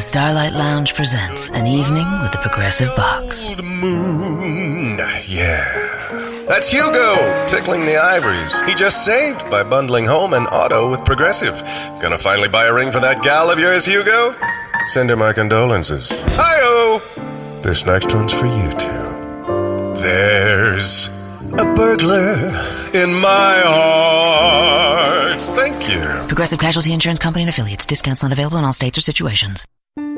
Starlight Lounge presents An Evening with the Progressive Box. Old moon, yeah. That's Hugo, tickling the ivories. He just saved by bundling home and auto with Progressive. Gonna finally buy a ring for that gal of yours, Hugo? Send her my condolences. Hi-oh! This next one's for you two. There's a burglar in my heart. Thank you. Progressive Casualty Insurance Company and Affiliates. Discounts not available in all states or situations.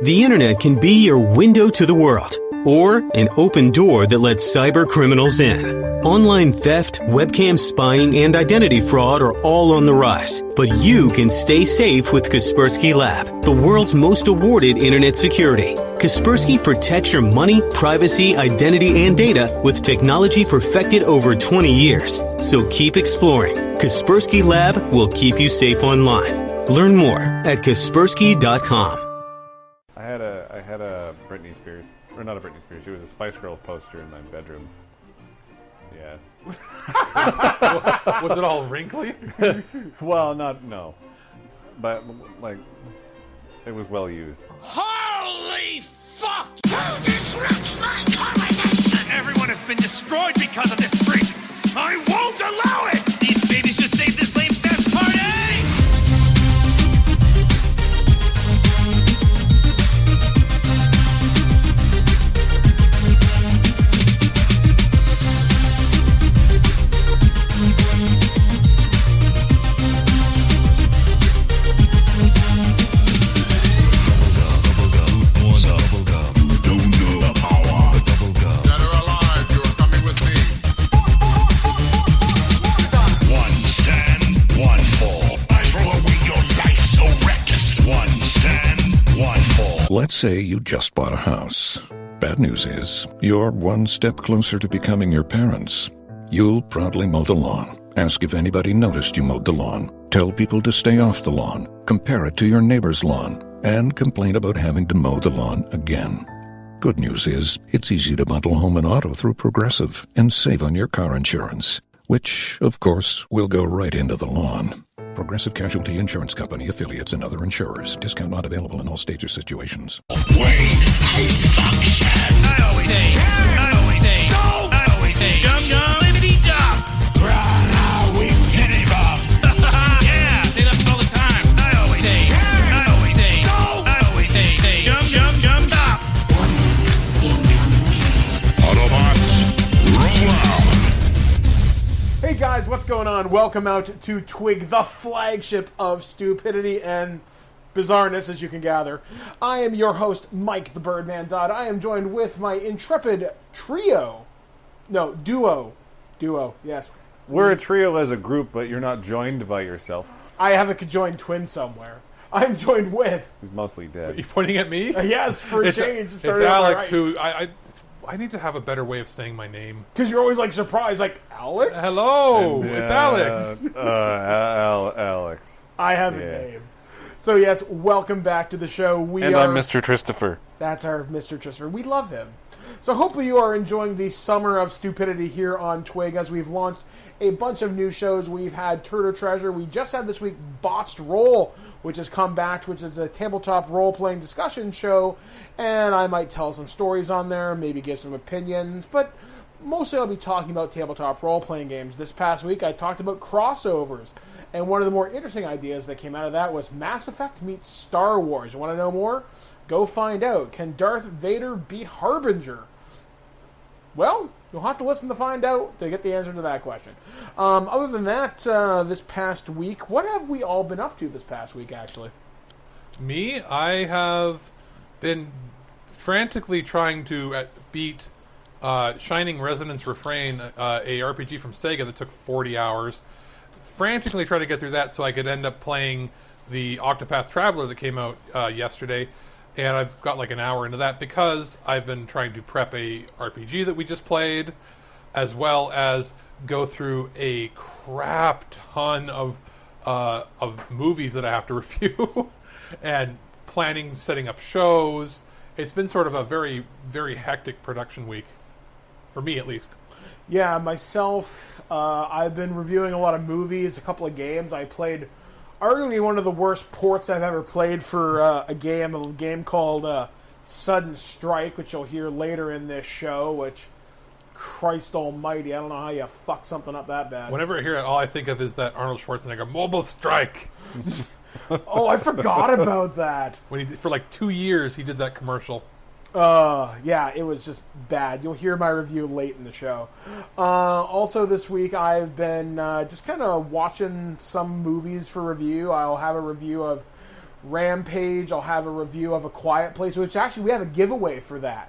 The internet can be your window to the world, or an open door that lets cyber criminals in. Online theft, webcam spying, and identity fraud are all on the rise. But you can stay safe with Kaspersky Lab, the world's most awarded internet security. Kaspersky protects your money, privacy, identity, and data with technology perfected over 20 years. So keep exploring. Kaspersky Lab will keep you safe online. Learn more at Kaspersky.com. I had a Britney Spears, or not a Britney Spears, it was a Spice Girls poster in my bedroom. Yeah. Was it all wrinkly? Well, no. But, like, it was well used. Holy fuck! Who disrupts my coronation? Everyone has been destroyed because of this freak! I won't allow it! These babies just saved this lame fest party! Let's say you just bought a house. Bad news is, you're one step closer to becoming your parents. You'll proudly mow the lawn, ask if anybody noticed you mowed the lawn, tell people to stay off the lawn, compare it to your neighbor's lawn, and complain about having to mow the lawn again. Good news is, it's easy to bundle home and auto through Progressive and save on your car insurance, which, of course, will go right into the lawn. Progressive Casualty Insurance Company, affiliates, and other insurers. Discount not available in all states or situations. I always say, no! I always say, dum-dum, libbity-dum! Rah, we kitty bum! Yeah, say that all the time. I always say, no! I always say, dum-dum, stop! Autobots, roll out! Hey guys, what's going on? Welcome out to TWIG, the flagship of stupidity and bizarreness, as you can gather. I am your host, Mike the Birdman Dodd. I am joined with my intrepid duo, yes. We're a trio as a group, but you're not joined by yourself. I have a conjoined twin somewhere. I'm joined with... He's mostly dead. Are you pointing at me? Yes, for a change. It's Alex, who... I need to have a better way of saying my name. Because you're always, like, surprised, like, Alex? Hello, it's Alex. Alex. I have a name. So, yes, welcome back to the show. I'm Mr. Tristifer. That's our Mr. Tristan. We love him. So hopefully you are enjoying the summer of stupidity here on TWIG as we've launched a bunch of new shows. We've had Turtle Treasure. We just had this week Botched Roll, which has come back, which is a tabletop role-playing discussion show. And I might tell some stories on there, maybe give some opinions, but mostly I'll be talking about tabletop role-playing games. This past week I talked about crossovers, and one of the more interesting ideas that came out of that was Mass Effect meets Star Wars. You want to know more? Go find out. Can Darth Vader beat Harbinger? Well, you'll have to listen to find out to get the answer to that question. Other than that, this past week, what have we all been up to this past week, actually? Me? I have been frantically trying to beat Shining Resonance Refrain, a RPG from Sega that took 40 hours. Frantically trying to get through that so I could end up playing the Octopath Traveler that came out yesterday. And I've got like an hour into that because I've been trying to prep a RPG that we just played, as well as go through a crap ton of movies that I have to review, and setting up shows. It's been sort of a very, very hectic production week, for me at least. Yeah, myself, I've been reviewing a lot of movies, a couple of games. I played arguably one of the worst ports I've ever played for a game called Sudden Strike, which you'll hear later in this show, which, Christ almighty, I don't know how you fuck something up that bad. Whenever I hear it, all I think of is that Arnold Schwarzenegger mobile strike. Oh, I forgot about that. When for like 2 years, he did that commercial. Yeah, it was just bad. You'll hear my review late in the show. Also this week, I've been just kind of watching some movies for review. I'll have a review of Rampage. I'll have a review of A Quiet Place, which actually we have a giveaway for that.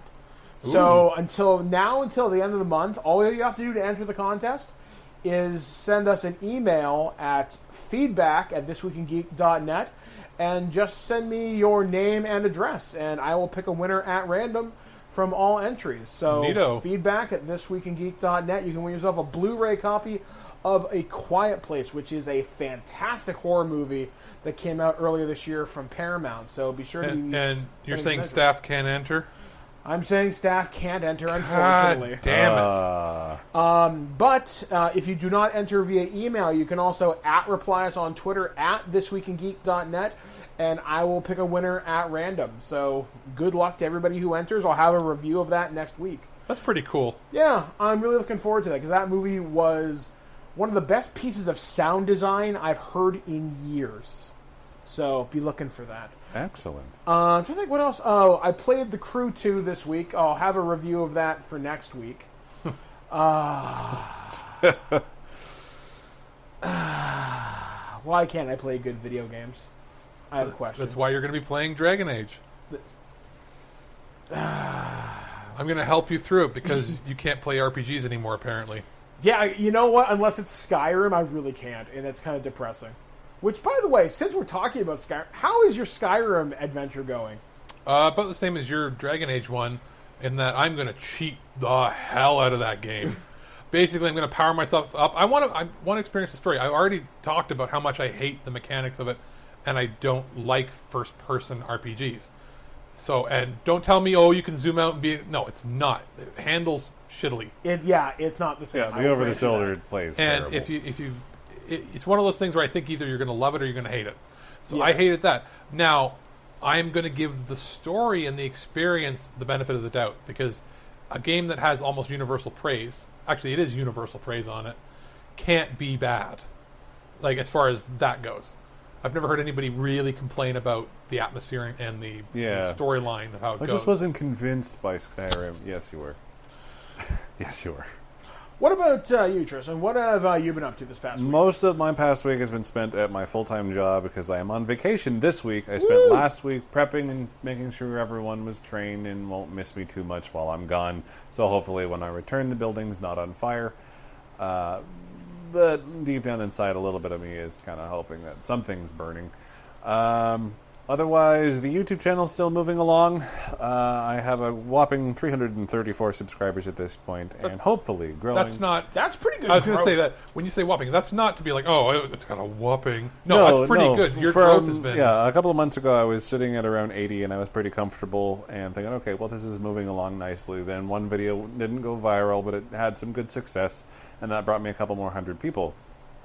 Ooh. So until the end of the month, all you have to do to enter the contest is send us an email at feedback@thisweekingeek.net and just send me your name and address, and I will pick a winner at random from all entries. So Neato. feedback@thisweekingeek.net. You can win yourself a Blu-ray copy of A Quiet Place, which is a fantastic horror movie that came out earlier this year from Paramount. So be sure to be... And you're saying staff can't enter? I'm saying staff can't enter, unfortunately. God damn it. But if you do not enter via email, you can also reply us on Twitter @thisweekingeek.net, and I will pick a winner at random. So good luck to everybody who enters. I'll have a review of that next week. That's pretty cool. Yeah, I'm really looking forward to that, because that movie was one of the best pieces of sound design I've heard in years. So be looking for that. Excellent. I'm trying to think what else. Oh, I played The Crew 2 this week. I'll have a review of that for next week. Why can't I play good video games? I have questions. That's why you're going to be playing Dragon Age. I'm going to help you through it because you can't play RPGs anymore, apparently. Yeah, you know what? Unless it's Skyrim, I really can't, and it's kind of depressing. Which, by the way, since we're talking about Skyrim, how is your Skyrim adventure going? About the same as your Dragon Age one, in that I'm going to cheat the hell out of that game. Basically, I'm going to power myself up. I want to experience the story. I already talked about how much I hate the mechanics of it, and I don't like first-person RPGs. So, and don't tell me, oh, you can zoom out and be... No, it's not. It handles shittily. It's not the same. Yeah, the over-the-shoulder plays and terrible. It's one of those things where I think either you're going to love it or you're going to hate it. So Yeah. I hated that. Now, I'm going to give the story and the experience the benefit of the doubt, because a game that has almost universal praise, actually it is universal praise on it, can't be bad. Like, as far as that goes. I've never heard anybody really complain about the atmosphere and the storyline of how it goes. I just wasn't convinced by Skyrim. Yes, you were. Yes, you were. What about you, Tristan? What have you been up to this past week? Most of my past week has been spent at my full-time job because I am on vacation this week. I spent last week prepping and making sure everyone was trained and won't miss me too much while I'm gone. So hopefully when I return, the building's not on fire. But deep down inside, a little bit of me is kind of hoping that something's burning. Otherwise, the YouTube channel's still moving along. I have a whopping 334 subscribers at this point, and hopefully growing. That's pretty good. I was going to say that when you say whopping, that's not to be like, oh, it's got a whopping. No, that's pretty good. Your growth has been. Yeah, a couple of months ago, I was sitting at around 80, and I was pretty comfortable and thinking, okay, well, this is moving along nicely. Then one video didn't go viral, but it had some good success, and that brought me a couple more hundred people,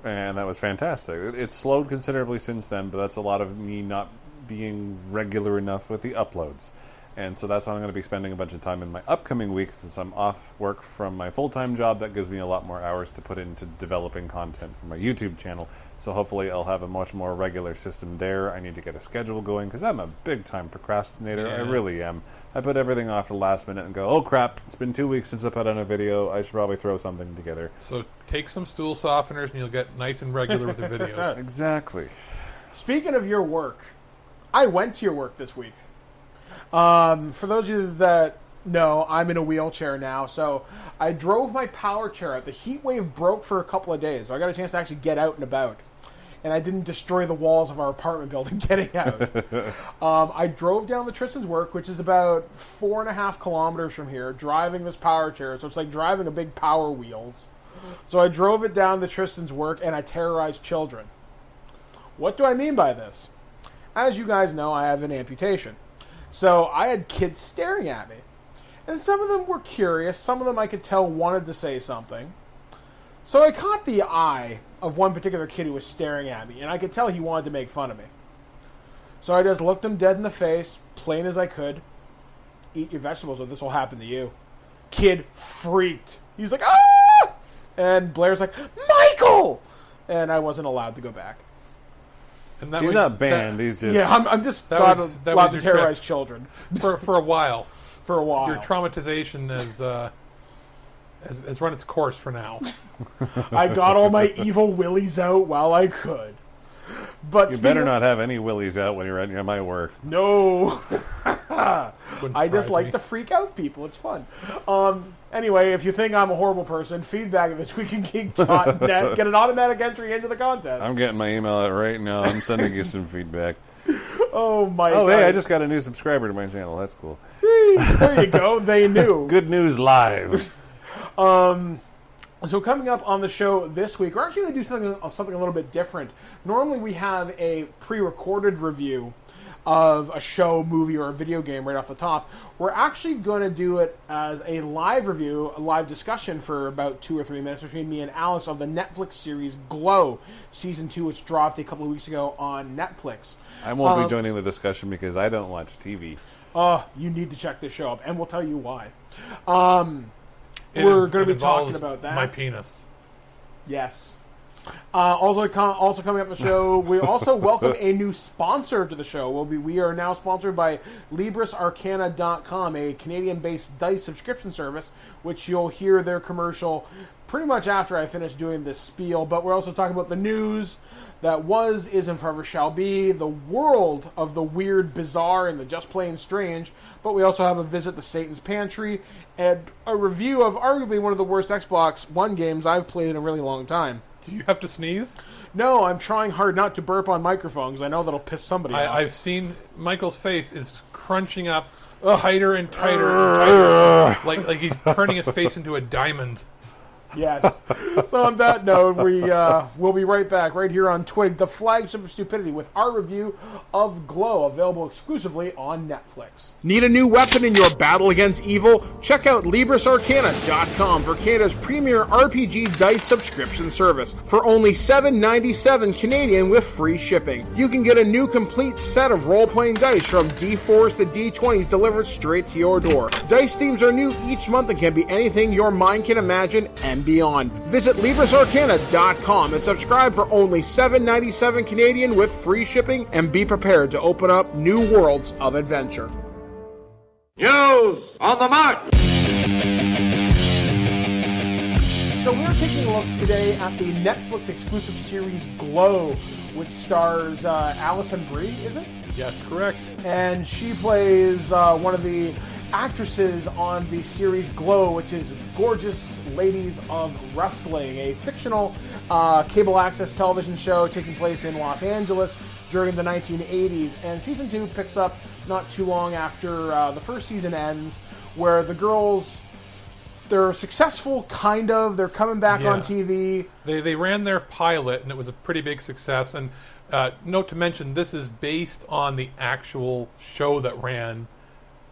and that was fantastic. It's slowed considerably since then, but that's a lot of me not being regular enough with the uploads, and so that's why I'm going to be spending a bunch of time in my upcoming week, since I'm off work from my full-time job. That gives me a lot more hours to put into developing content for my YouTube channel, so hopefully I'll have a much more regular system there. I need to get a schedule going because I'm a big-time procrastinator. I really am. I put everything off to the last minute and go, oh crap, it's been 2 weeks since I put on a video, I should probably throw something together. So take some stool softeners and you'll get nice and regular with your videos. Exactly. Speaking of your work, I went to your work this week. For those of you that know, I'm in a wheelchair now, so I drove my power chair out. The heat wave broke for a couple of days, so I got a chance to actually get out and about. And I didn't destroy the walls of our apartment building getting out. I drove down to Tristan's work, which is about 4.5 kilometers from here, driving this power chair. So it's like driving a big Power Wheels. So I drove it down to Tristan's work, and I terrorized children. What do I mean by this? As you guys know, I have an amputation. So I had kids staring at me. And some of them were curious. Some of them I could tell wanted to say something. So I caught the eye of one particular kid who was staring at me, and I could tell he wanted to make fun of me. So I just looked him dead in the face, plain as I could. Eat your vegetables or this will happen to you. Kid freaked. He's like, ah! And Blair's like, Michael! And I wasn't allowed to go back. And that He's not banned. He's just... Yeah, I'm just not allowed to terrorize children. For a while. For a while. Your traumatization has run its course for now. I got all my evil willies out while I could. But you better not have any willies out when you're at my work. No. I just like to freak out people. It's fun. Anyway, if you think I'm a horrible person, feedback at thisweekingeek.net. Get an automatic entry into the contest. I'm getting my email out right now. I'm sending you some feedback. Oh, my God. Oh, hey, I just got a new subscriber to my channel. That's cool. There you go. They knew. Good news live. So coming up on the show this week, we're actually going to do something a little bit different. Normally we have a pre-recorded review of a show, movie, or a video game right off the top. We're actually going to do it as a live review, a live discussion for about 2 or 3 minutes between me and Alex of the Netflix series Glow, Season 2, which dropped a couple of weeks ago on Netflix. I won't be joining the discussion because I don't watch TV. You need to check this show up, and we'll tell you why. We're going to be talking about that. My penis. Yes. Also coming up on the show, we also welcome a new sponsor to the show. We are now sponsored by LibrisArcana.com, a Canadian-based dice subscription service, which you'll hear their commercial pretty much after I finish doing this spiel. But we're also talking about the news that was, is, and forever shall be, the world of the weird, bizarre, and the just plain strange. But we also have a visit to Satan's Pantry and a review of arguably one of the worst Xbox One games I've played in a really long time. Do you have to sneeze? No, I'm trying hard not to burp on microphones. I know that'll piss somebody off. I've seen Michael's face is crunching up tighter and tighter and tighter. like he's turning his face into a diamond. Yes. So on that note, we'll be right back right here on TWIG, the flagship of stupidity, with our review of Glow, available exclusively on Netflix. Need a new weapon in your battle against evil? Check out LibrisArcana.com for Canada's premier RPG dice subscription service. For only $7.97 Canadian with free shipping, you can get a new complete set of role-playing dice from D4s to D20s delivered straight to your door. Dice themes are new each month and can be anything your mind can imagine and beyond. Visit LibrisArcana.com and subscribe for only $7.97 Canadian with free shipping, and be prepared to open up new worlds of adventure. News on the march! So we're taking a look today at the Netflix exclusive series Glow, which stars Alison Brie, is it? Yes, correct. And she plays one of the actresses on the series Glow, which is Gorgeous Ladies of Wrestling, a fictional cable access television show taking place in Los Angeles during the 1980s. And season 2 picks up not too long after the first season ends, where the girls, they're successful, kind of. They're coming back on TV. They ran their pilot, and it was a pretty big success. And note to mention, this is based on the actual show that ran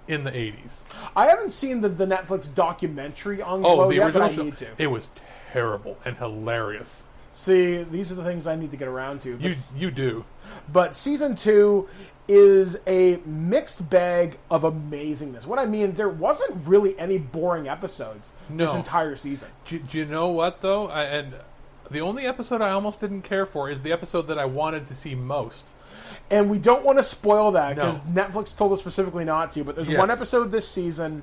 in the 80s. I haven't seen the Netflix documentary on Glow yet, but I need to. It was terrible and hilarious. See, these are the things I need to get around to. You do. But season 2 is a mixed bag of amazingness. What I mean, there wasn't really any boring episodes this entire season. Do you know what, though? And the only episode I almost didn't care for is the episode that I wanted to see most. And we don't want to spoil that because Netflix told us specifically not to, but there's one episode this season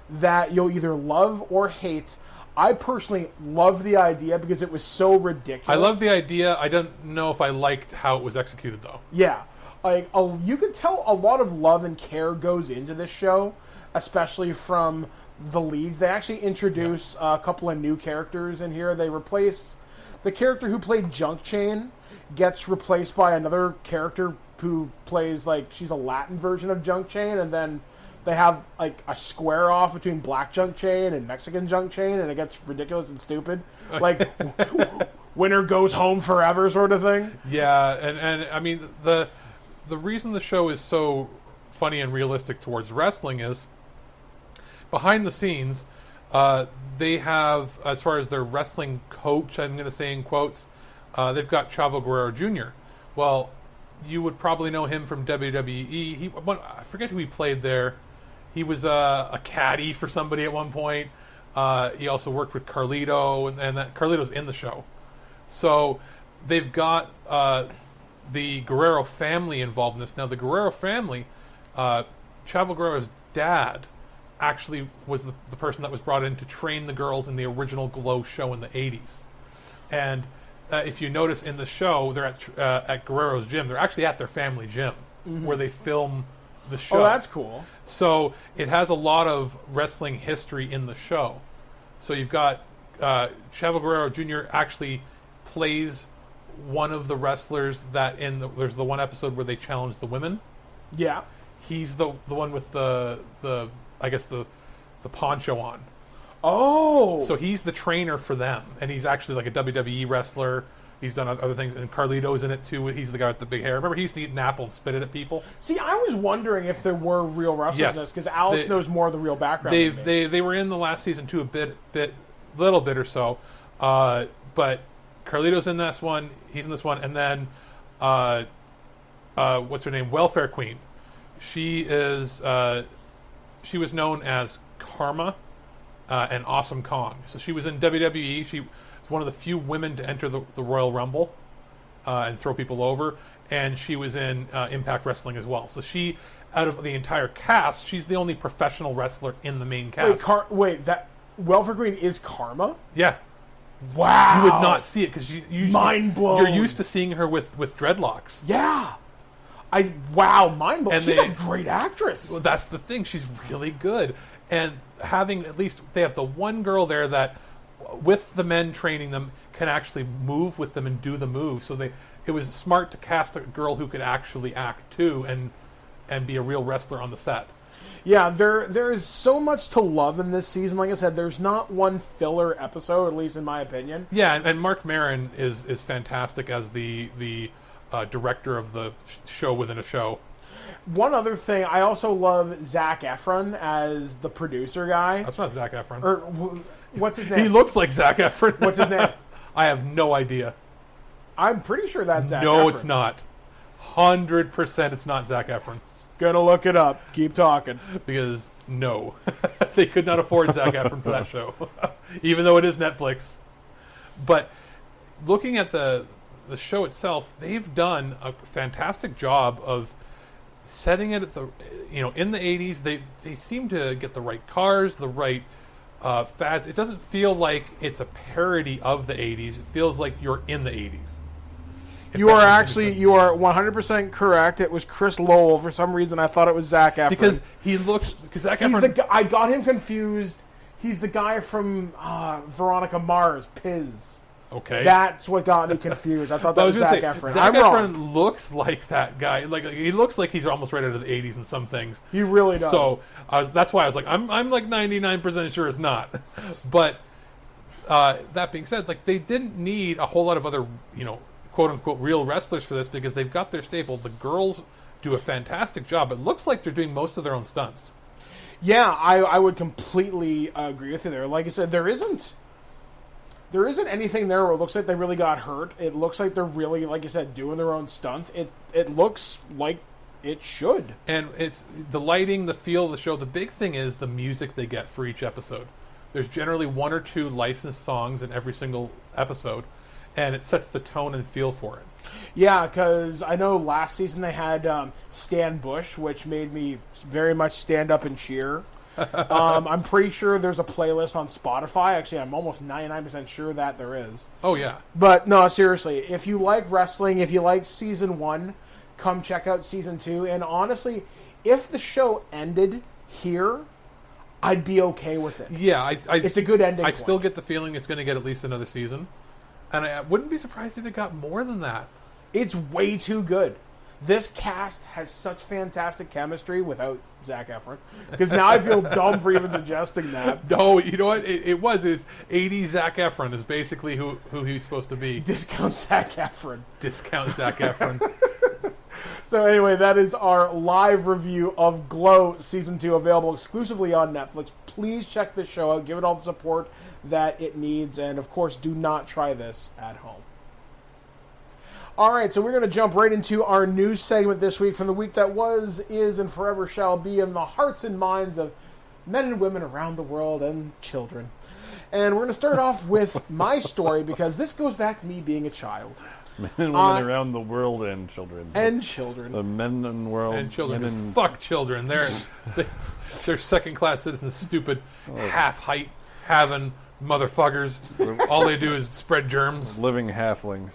that you'll either love or hate. I personally love the idea because it was so ridiculous. I love the idea. I don't know if I liked how it was executed, though. Yeah. Like, you can tell a lot of love and care goes into this show, especially from the leads. They actually introduce a couple of new characters in here. They replace the character who played Junk Chain, gets replaced by another character who plays, like, she's a Latin version of Junk Chain, and then they have, like, a square off between Black Junk Chain and Mexican Junk Chain, and it gets ridiculous and stupid. Like, winner goes home forever sort of thing. Yeah, and I mean, the reason the show is so funny and realistic towards wrestling is, behind the scenes, they have, as far as their wrestling coach, I'm going to say in quotes, they've got Chavo Guerrero Jr. Well, you would probably know him from WWE. I forget who he played there. He was a caddy for somebody at one point. He also worked with Carlito, and that Carlito's in the show. So they've got the Guerrero family involved in this. Now, the Guerrero family, Chavo Guerrero's dad actually was the person that was brought in to train the girls in the original Glow show in the 80s. And if you notice in the show, they're at Guerrero's gym. They're actually at their family gym where they film the show. Oh, that's cool. So it has a lot of wrestling history in the show. So you've got Chavo Guerrero Jr. actually plays one of the wrestlers that there's the one episode where they challenge the women. Yeah. He's the one with the I guess the poncho on. Oh. So he's the trainer for them, and he's actually like a WWE wrestler. He's done other things, and Carlito's in it too. He's the guy with the big hair. Remember, he used to eat an apple and spit it at people. See, I was wondering if there were real wrestlers in this, because Alex knows more of the real background. They were in the last season too, little bit or so. But Carlito's in this one. He's in this one, and then what's her name? Welfare Queen. She is. She was known as Karma and Awesome Kong. So she was in WWE. She was one of the few women to enter the Royal Rumble and throw people over. And she was in Impact Wrestling as well. So she, out of the entire cast, she's the only professional wrestler in the main cast. Wait, that Welfare Queen is Karma? Yeah. Wow. You would not see it because mind blown. You're used to seeing her with dreadlocks. Yeah. Mind blown. She's a great actress. Well, that's the thing. She's really good. And having at least they have the one girl there that, with the men training them, can actually move with them and do the move. So it was smart to cast a girl who could actually act too and be a real wrestler on the set. Yeah, there is so much to love in this season. Like I said, there's not one filler episode, at least in my opinion. Yeah, and Mark Maron is fantastic as the director of the show within a show. One other thing, I also love Zac Efron as the producer guy. That's not Zac Efron. Or what's his name? He looks like Zac Efron. What's his name? I have no idea. I'm pretty sure that's Zac Efron. No, it's not. 100% it's not Zac Efron. Gonna look it up. Keep talking. Because, no. They could not afford Zac Efron for that show. Even though it is Netflix. But looking at the show itself, they've done a fantastic job of setting it at the, in the 80s. They seem to get the right cars, the right fads. It doesn't feel like it's a parody of the 80s. It feels like you're in the 80s. You are 100% correct. It was Chris Lowell. For some reason, I thought it was Zac Efron. Because Zac Efron... I got him confused. He's the guy from Veronica Mars, Piz. Okay. That's what got me confused. I thought that was Zac Efron. Zac Efron looks like that guy. Like he looks like he's almost right out of the 80s in some things. He really does. So that's why I was like, I'm like 99% sure it's not. But that being said, like they didn't need a whole lot of other, quote unquote real wrestlers for this because they've got their staple. The girls do a fantastic job. It looks like they're doing most of their own stunts. Yeah, I would completely agree with you there. Like I said, there isn't anything there where it looks like they really got hurt. It looks like they're really, like you said, doing their own stunts. It looks like it should. And it's the lighting, the feel of the show. The big thing is the music they get for each episode. There's generally one or two licensed songs in every single episode, and it sets the tone and feel for it. Yeah, because I know last season they had Stan Bush, which made me very much stand up and cheer. I'm pretty sure there's a playlist on Spotify. Actually, I'm almost 99% sure that there is. Oh, yeah. But no, seriously, if you like wrestling, if you like Season 1, come check out Season 2. And honestly, if the show ended here, I'd be okay with it. Yeah, it's a good ending. I still get the feeling it's going to get at least another season. And I wouldn't be surprised if it got more than that. It's way too good. This cast has such fantastic chemistry without Zac Efron. Because now I feel dumb for even suggesting that. No, you know what? It was 80s Zac Efron is basically who he's supposed to be. Discount Zac Efron. Discount Zac Efron. So anyway, that is our live review of Glow Season 2, available exclusively on Netflix. Please check this show out. Give it all the support that it needs. And, of course, do not try this at home. All right, so we're going to jump right into our news segment this week from the week that was, is, and forever shall be in the hearts and minds of men and women around the world and children. And we're going to start off with my story because this goes back to me being a child. Men and women around the world and children. And children. The men and world. And children. Fuck children. They're second-class citizens, stupid, half-height, having motherfuckers. All they do is spread germs. Living halflings.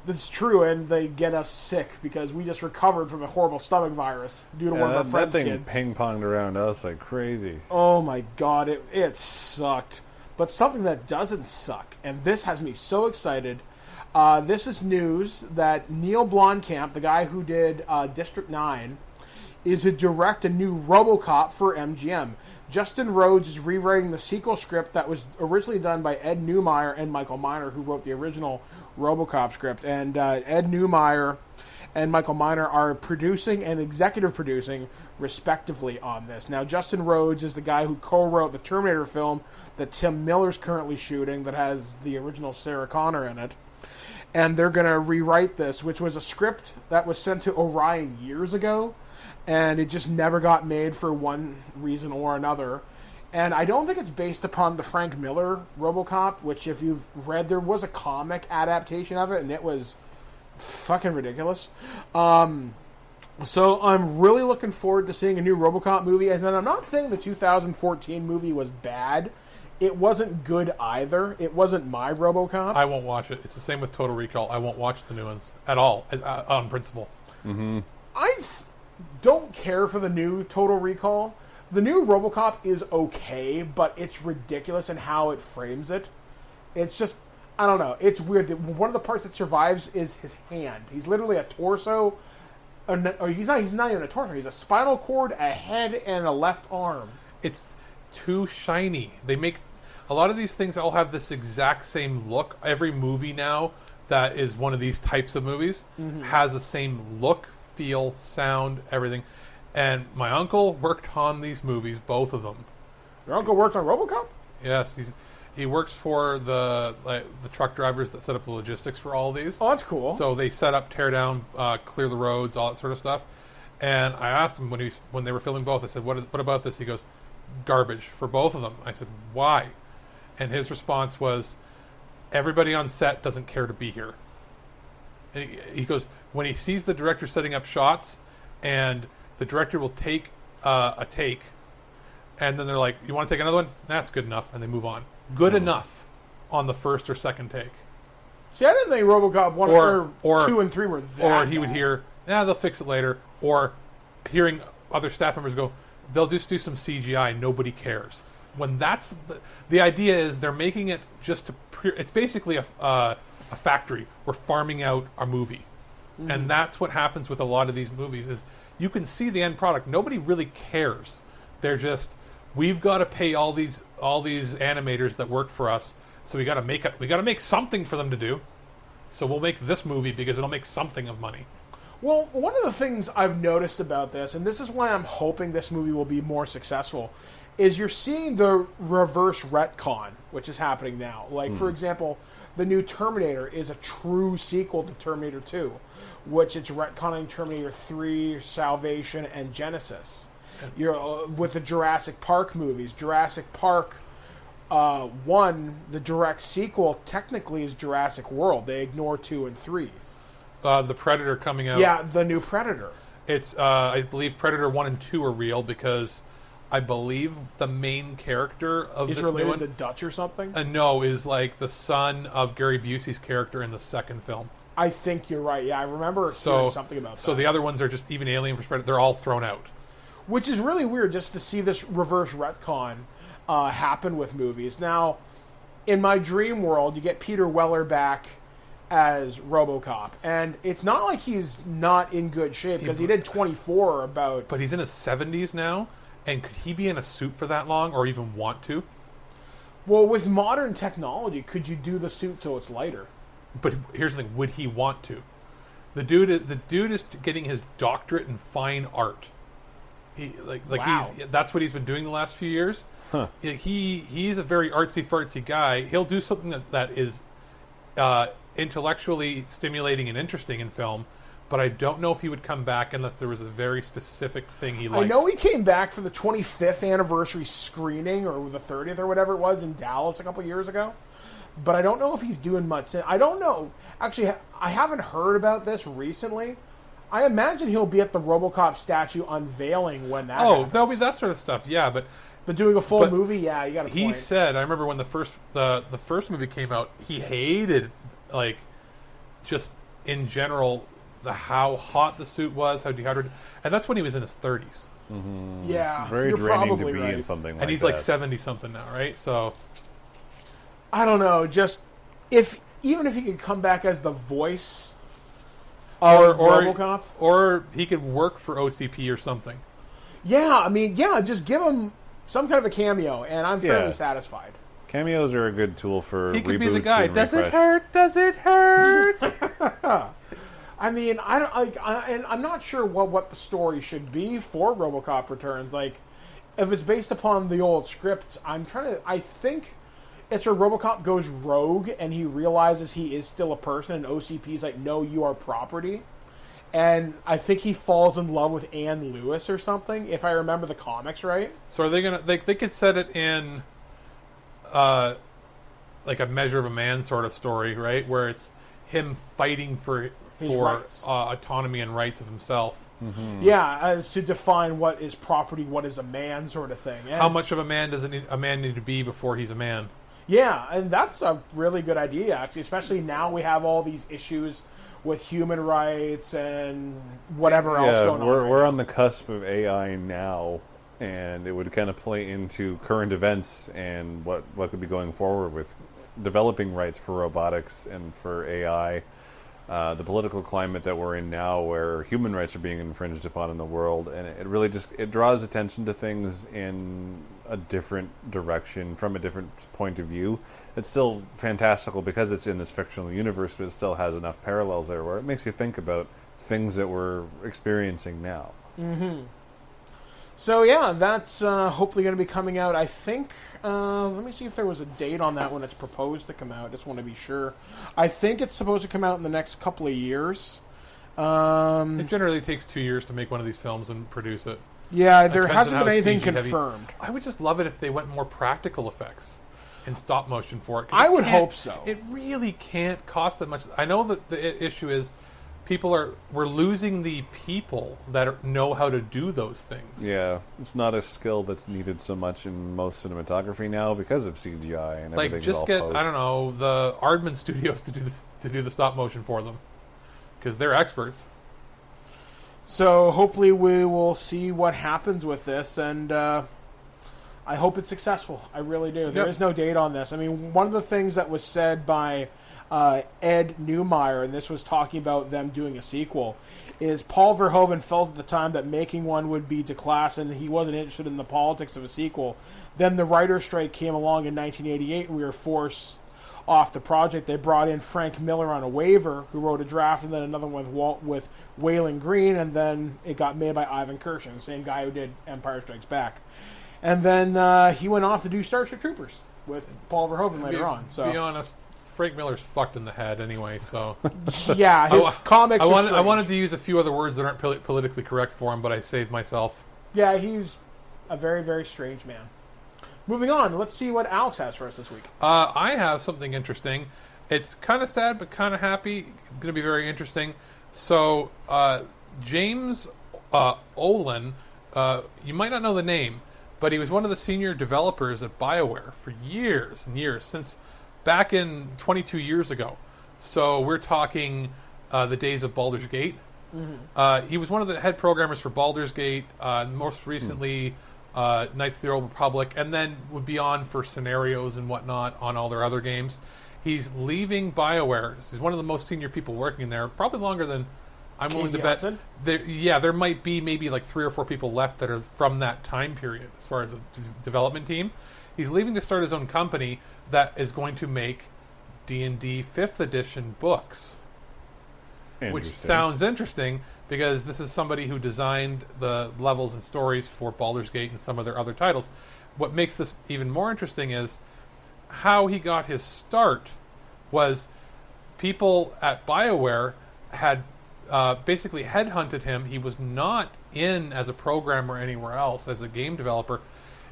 This is true, and they get us sick because we just recovered from a horrible stomach virus due to one of our friends' that thing kids. ping-ponged around us like crazy. Oh my god, it sucked. But something that doesn't suck, and this has me so excited. This is news that Neil Blomkamp, the guy who did District 9, is to direct a new Robocop for MGM. Justin Rhodes is rewriting the sequel script that was originally done by Ed Neumeyer and Michael Miner, who wrote the original Robocop script. And Ed Neumeyer and Michael Miner are producing and executive producing, respectively, on this. Now, Justin Rhodes is the guy who co-wrote the Terminator film that Tim Miller's currently shooting that has the original Sarah Connor in it. And they're going to rewrite this, which was a script that was sent to Orion years ago, and it just never got made for one reason or another. And I don't think it's based upon the Frank Miller Robocop, which, if you've read, there was a comic adaptation of it, and it was fucking ridiculous. So I'm really looking forward to seeing a new Robocop movie. And I'm not saying the 2014 movie was bad. It wasn't good either. It wasn't my Robocop. I won't watch it. It's the same with Total Recall. I won't watch the new ones at all, on principle. Mm-hmm. I don't care for the new Total Recall. The new Robocop is okay, but it's ridiculous in how it frames it. It's just, I don't know. It's weird. One of the parts that survives is his hand. He's literally a torso. Or he's not even a torso. He's a spinal cord, a head, and a left arm. It's too shiny. They make a lot of these things all have this exact same look. Every movie now that is one of these types of movies has the same look, feel, sound, everything. And my uncle worked on these movies, both of them. Your uncle worked on Robocop? Yes, he works for the truck drivers that set up the logistics for all of these. Oh, that's cool. So they set up, tear down, clear the roads, all that sort of stuff. And I asked him when they were filming both, I said, what about this? He goes, garbage for both of them. I said, why? And his response was, everybody on set doesn't care to be here. And he goes, when he sees the director setting up shots, and the director will take a take, and then they're like, you want to take another one? That's good enough, and they move on. Good enough on the first or second take. See, I didn't think Robocop 1 or 2 and 3 were that Or he would hear, they'll fix it later. Or hearing other staff members go, they'll just do some CGI, nobody cares. When that's the idea is they're making it just to it's basically a factory. We're farming out a movie. And that's what happens with a lot of these movies is you can see the end product. Nobody really cares. They're just, we've got to pay all these animators that work for us, so we got to make something for them to do. So we'll make this movie because it'll make something of money. Well, one of the things I've noticed about this, and this is why I'm hoping this movie will be more successful, is you're seeing the reverse retcon, which is happening now. Like, for example, the new Terminator is a true sequel to Terminator 2, which it's retconning Terminator 3, Salvation, and Genesis. You're with the Jurassic Park movies. Jurassic Park 1, the direct sequel, technically is Jurassic World. They ignore 2 and 3. The Predator coming out. Yeah, the new Predator. It's I believe Predator 1 and 2 are real because I believe the main character of is this related new one, to Dutch or something? No, is like the son of Gary Busey's character in the second film. I think you're right. Yeah, I remember hearing something about that. So the other ones are just even Alien vs. Predator. They're all thrown out. Which is really weird just to see this reverse retcon happen with movies. Now, in my dream world, you get Peter Weller back as Robocop. And it's not like he's not in good shape because he did 24 about... But he's in his 70s now, and could he be in a suit for that long or even want to? Well, with modern technology, could you do the suit so it's lighter? But here's the thing, would he want to? The dude is getting his doctorate in fine art. Wow. That's what he's been doing the last few years. He's a very artsy fartsy guy. He'll do something that is intellectually stimulating and interesting in film, but I don't know if he would come back unless there was a very specific thing he liked. I know he came back for the 25th anniversary screening, or the 30th or whatever it was, in Dallas a couple years ago. But I don't know if he's doing much since. I don't know. Actually, I haven't heard about this recently. I imagine he'll be at the Robocop statue unveiling when that happens. There'll be that sort of stuff, yeah, but doing a full movie, yeah, you got a point. He said, I remember when the first movie came out, he hated, like, just in general, how hot the suit was, how dehydrated, and that's when he was in his 30s. Mm-hmm. Yeah, it's very you're draining probably to be right. in something like that. And he's like 70-something now, right? So, I don't know, just even if he could come back as the voice of Robocop, or he could work for OCP or something. Yeah, I mean, just give him some kind of a cameo, and I'm fairly satisfied. Cameos are a good tool for He reboots could be the guy. and Does refresh. it hurt? Does it hurt? I mean, and I'm not sure what the story should be for RoboCop Returns. Like, if it's based upon the old script, I think it's where RoboCop goes rogue and he realizes he is still a person, and OCP's like, no, you are property. And I think he falls in love with Ann Lewis or something, if I remember the comics right. So are they gonna? They could set it in, like a Measure of a Man sort of story, right? Where it's him fighting for autonomy and rights of himself. Mm-hmm. Yeah, as to define what is property, what is a man, sort of thing. And how much of a man does a man need to be before he's a man? Yeah, and that's a really good idea, actually, especially now we have all these issues with human rights and whatever else going on. We're on the cusp of AI now, and it would kind of play into current events and what could be going forward with developing rights for robotics and for AI. The political climate that we're in now, where human rights are being infringed upon in the world, and it really it draws attention to things in a different direction, from a different point of view. It's still fantastical because it's in this fictional universe, but it still has enough parallels there where it makes you think about things that we're experiencing now. Mm-hmm. So yeah, that's hopefully going to be coming out, I think. Let me see if there was a date on that when it's proposed to come out. I just want to be sure. I think it's supposed to come out in the next couple of years. It generally takes 2 years to make one of these films and produce it. Yeah, there hasn't been anything confirmed. I would just love it if they went more practical effects in stop motion for it. I would hope so. It really can't cost that much. I know that the issue is we're losing the people that know how to do those things. Yeah, it's not a skill that's needed so much in most cinematography now because of CGI and everything. Like, just get post. I don't know, the Aardman Studios to do the stop motion for them, because they're experts. So hopefully we will see what happens with this, and I hope it's successful. I really do. There is no date on this. I mean, one of the things that was said by Ed Neumeyer, and this was talking about them doing a sequel, is Paul Verhoeven felt at the time that making one would be declassed and he wasn't interested in the politics of a sequel. Then the writer's strike came along in 1988 and we were forced off the project. They brought in Frank Miller on a waiver, who wrote a draft, and then another one with Waylon Green, and then it got made by Ivan Kershin, the same guy who did Empire Strikes Back. And then he went off to do Starship Troopers with Paul Verhoeven later on. So, to be honest, Frank Miller's fucked in the head anyway, so... Yeah, his comics I wanted to use a few other words that aren't politically correct for him, but I saved myself. Yeah, he's a very, very strange man. Moving on, let's see what Alex has for us this week. I have something interesting. It's kind of sad, but kind of happy. It's going to be very interesting. So, James Olin, you might not know the name, but he was one of the senior developers at Bioware for years and years, since back in 22 years ago. So we're talking the days of Baldur's Gate. Mm-hmm. He was one of the head programmers for Baldur's Gate, most recently Knights of the Old Republic, and then would be on for scenarios and whatnot on all their other games. He's leaving Bioware. He's one of the most senior people working there, probably longer than I'm willing to bet. There might be maybe like 3 or 4 people left that are from that time period as far as a development team. He's leaving to start his own company that is going to make D&D 5th edition books. Which sounds interesting, because this is somebody who designed the levels and stories for Baldur's Gate and some of their other titles. What makes this even more interesting is how he got his start was people at BioWare had basically headhunted him. He was not in as a programmer anywhere else, as a game developer.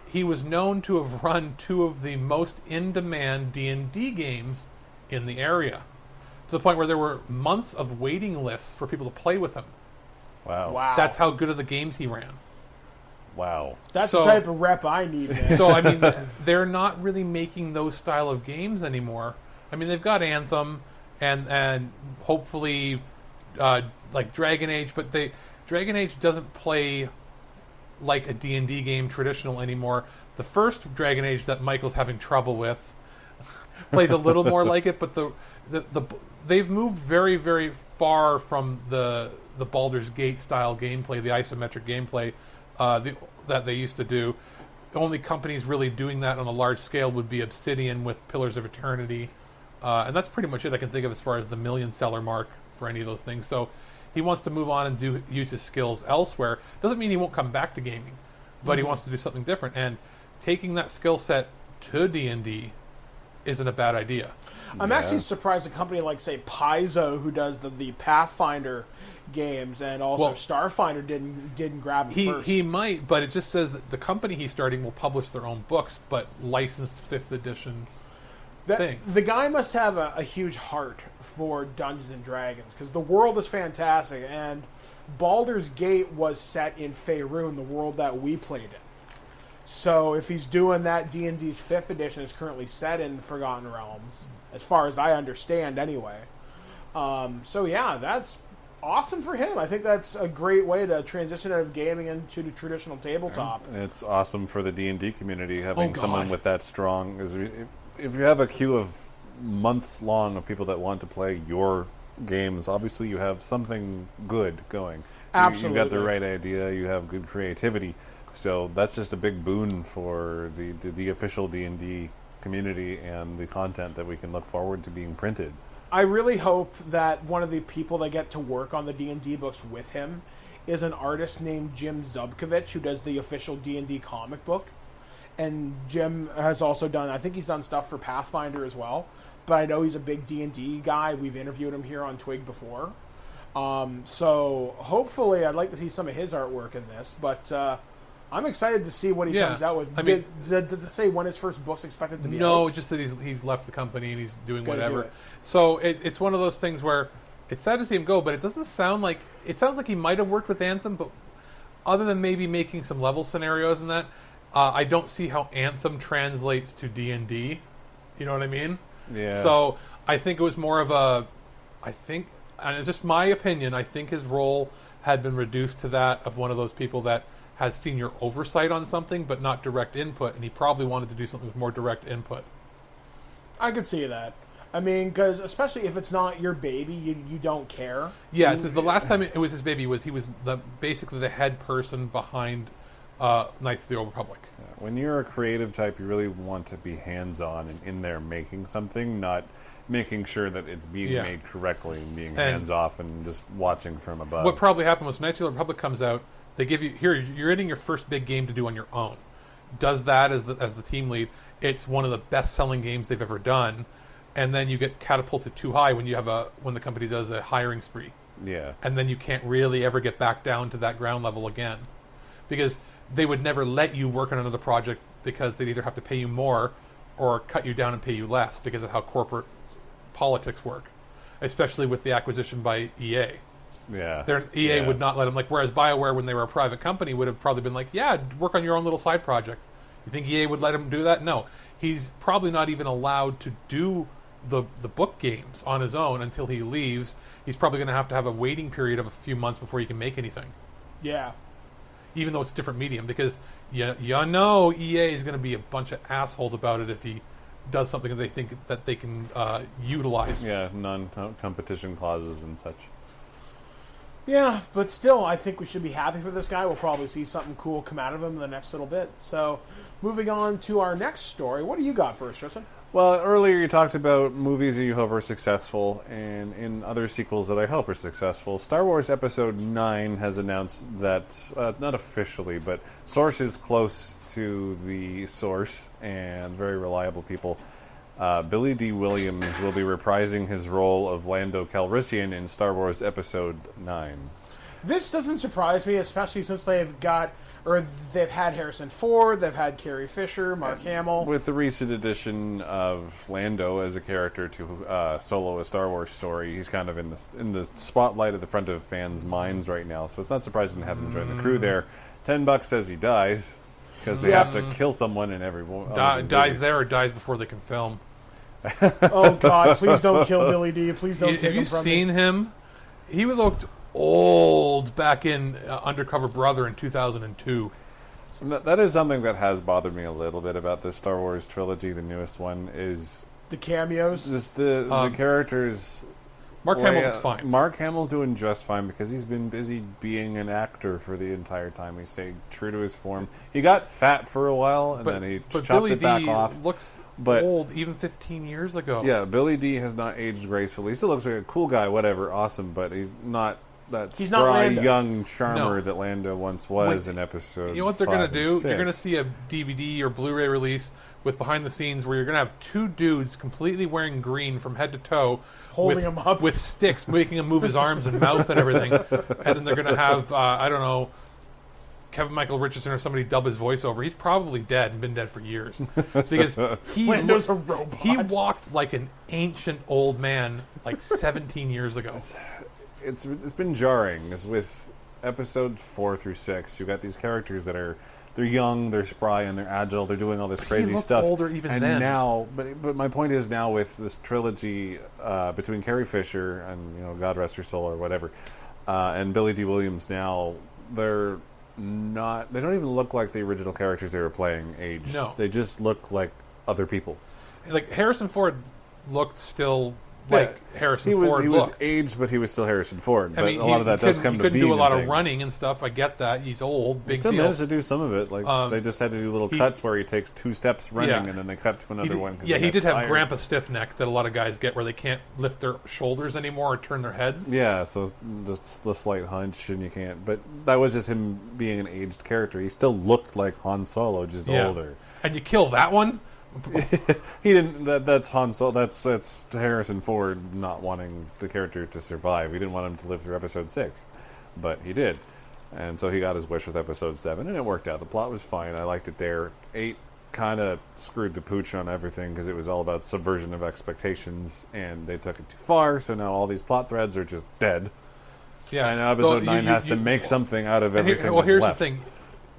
He was known to have run 2 of the most in-demand D&D games in the area, to the point where there were months of waiting lists for people to play with him. Wow. That's how good of the games he ran. Wow. That's the type of rep I need, man. So, I mean, they're not really making those style of games anymore. I mean, they've got Anthem and hopefully like Dragon Age, but Dragon Age doesn't play like a D&D game traditional anymore. The first Dragon Age that Michael's having trouble with plays a little more like it, but they've moved very, very far from the Baldur's Gate style gameplay, the isometric gameplay that they used to do. The only companies really doing that on a large scale would be Obsidian with Pillars of Eternity, and that's pretty much it I can think of as far as the million-seller mark for any of those things. So he wants to move on and use his skills elsewhere. Doesn't mean he won't come back to gaming, but he wants to do something different. And taking that skill set to D&D isn't a bad idea. I'm actually surprised a company like, say, Paizo, who does the Pathfinder games, and also Starfinder didn't grab him first. He might, but it just says that the company he's starting will publish their own books, but licensed 5th edition things. The guy must have a huge heart for Dungeons and Dragons, because the world is fantastic, and Baldur's Gate was set in Faerun, the world that we played in. So if he's doing that, D&D's 5th edition is currently set in Forgotten Realms, as far as I understand anyway. So yeah, that's awesome for him. I think that's a great way to transition out of gaming into the traditional tabletop. And it's awesome for the D&D community having someone with that strong... If you have a queue of months long of people that want to play your games, obviously you have something good going. Absolutely. You've got the right idea, you have good creativity. So that's just a big boon for the official D&D community and the content that we can look forward to being printed. I really hope that one of the people that get to work on the D&D books with him is an artist named Jim Zubkovich, who does the official D&D comic book. And Jim has also done, I think he's done stuff for Pathfinder as well. But I know he's a big D&D guy. We've interviewed him here on TWIG before. So hopefully I'd like to see some of his artwork in this. But I'm excited to see what he comes out with. Does it say when his first book's expected to be out? No, just that he's left the company and he's doing whatever. So it's one of those things where it's sad to see him go, but it doesn't sound like... It sounds like he might have worked with Anthem, but other than maybe making some level scenarios and that, I don't see how Anthem translates to D&D. You know what I mean? Yeah. So I think it was more of a... and it's just my opinion, I think his role had been reduced to that of one of those people that has senior oversight on something, but not direct input, and he probably wanted to do something with more direct input. I could see that. I mean, because especially if it's not your baby, you don't care. Yeah, it says the last time it was his baby he was basically the head person behind Knights of the Old Republic. Yeah. When you're a creative type, you really want to be hands-on and in there making something, not making sure that it's being made correctly and being hands-off and just watching from above. What probably happened was Knights of the Old Republic comes out, they give you, here, you're getting your first big game to do on your own. Does that as the team lead. It's one of the best-selling games they've ever done, and then you get catapulted too high when the company does a hiring spree. Yeah. And then you can't really ever get back down to that ground level again. Because they would never let you work on another project because they'd either have to pay you more or cut you down and pay you less because of how corporate politics work, especially with the acquisition by EA. Yeah. EA would not let them, whereas BioWare, when they were a private company, would have probably been like, yeah, work on your own little side project. You think EA would let him do that? No. He's probably not even allowed to do the book games on his own until he leaves. He's probably going to have a waiting period of a few months before he can make anything. Yeah. Even though it's a different medium, because you know EA is going to be a bunch of assholes about it if he does something that they think that they can utilize. Yeah, non-competition clauses and such. Yeah, but still, I think we should be happy for this guy. We'll probably see something cool come out of him in the next little bit. So, moving on to our next story. What do you got first, Tristan? Well, earlier you talked about movies that you hope are successful, and in other sequels that I hope are successful. Star Wars Episode 9 has announced that, not officially, but sources close to the source and very reliable people Billy D. Williams will be reprising his role of Lando Calrissian in Star Wars Episode 9. This doesn't surprise me, especially since they've had Harrison Ford, they've had Carrie Fisher, Mark Hamill. With the recent addition of Lando as a character to Solo: A Star Wars Story, he's kind of in the spotlight at the front of fans' minds right now. So it's not surprising to have him join the crew there. $10 says he dies because they have to kill someone in every one. Dies there or dies before they can film. Oh God! Please don't kill Billy D. Please don't take him from me. Have you seen him? He looked old back in Undercover Brother in 2002. That is something that has bothered me a little bit about this Star Wars trilogy. The newest one is the cameos. Just the characters. Mark Hamill looks fine. Mark Hamill's doing just fine because he's been busy being an actor for the entire time. He stayed true to his form. He got fat for a while, and then he chopped Billy it back D off. Looks old, even 15 years ago. Yeah, Billy D has not aged gracefully. He still looks like a cool guy, whatever, awesome, but he's not that spry, young charmer that Lando once was in Episode 5. You know what they're going to do? 6. You're going to see a DVD or Blu-ray release with behind the scenes where you're going to have two dudes completely wearing green from head to toe, holding him up with sticks, making him move his arms and mouth and everything. And then they're going to have I don't know, Kevin Michael Richardson or somebody dub his voiceover. He's probably dead and been dead for years because Lando's a robot. He walked like an ancient old man like 17 years ago. It's been jarring. As with Episode 4 through 6, you've got these characters that they're young, they're spry, and they're agile. They're doing all this crazy stuff. Older even and then. Now, but my point is now with this trilogy between Carrie Fisher and God rest her soul or whatever, and Billy D. Williams, now they don't even look like the original characters they were playing aged. No, they just look like other people. Like Harrison Ford looked still. Like Harrison Ford he was aged, but he was still Harrison Ford. But a lot of that does come to be. He couldn't do a lot of running and stuff. I get that. He's old, big still deal. managed to do some of it. Like they just had to do little cuts where he takes 2 steps running and then they cut to another one. Yeah, he did have Grandpa Stiff Neck that a lot of guys get where they can't lift their shoulders anymore or turn their heads. Yeah, so just the slight hunch and you can't. But that was just him being an aged character. He still looked like Han Solo, just older. And you kill that one? He didn't. That's Han Solo. That's Harrison Ford not wanting the character to survive. He didn't want him to live through Episode 6, but he did, and so he got his wish with Episode 7, and it worked out. The plot was fine. I liked it there. 8 kind of screwed the pooch on everything because it was all about subversion of expectations, and they took it too far. So now all these plot threads are just dead. Yeah, and now Episode 9 has to make something out of everything. Here's left. the thing: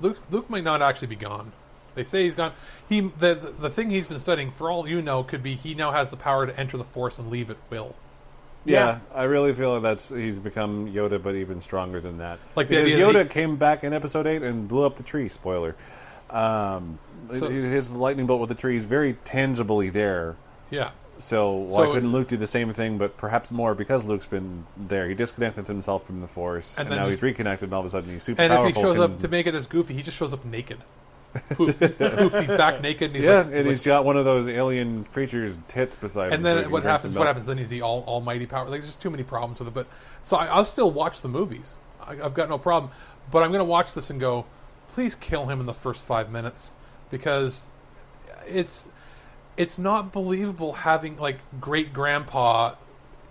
Luke might not actually be gone. They say he's gone. The thing he's been studying, for all you know, could be he now has the power to enter the Force and leave at will. Yeah, I really feel like he's become Yoda, but even stronger than that. Like because Yoda came back in Episode 8 and blew up the tree. Spoiler. His lightning bolt with the tree is very tangibly there. Yeah. So why couldn't Luke do the same thing, but perhaps more because Luke's been there? He disconnected himself from the Force, and now he's reconnected, and all of a sudden he's super powerful. And if he shows up to make it as Goofy, he just shows up naked. Poof, he's back naked. And he's got one of those alien creatures' tits beside him. And then what happens? What happens? Then he's the almighty power. Like, there's just too many problems with it. But so I'll still watch the movies. I've got no problem. But I'm going to watch this and go, please kill him in the first 5 minutes, because it's not believable having like great grandpa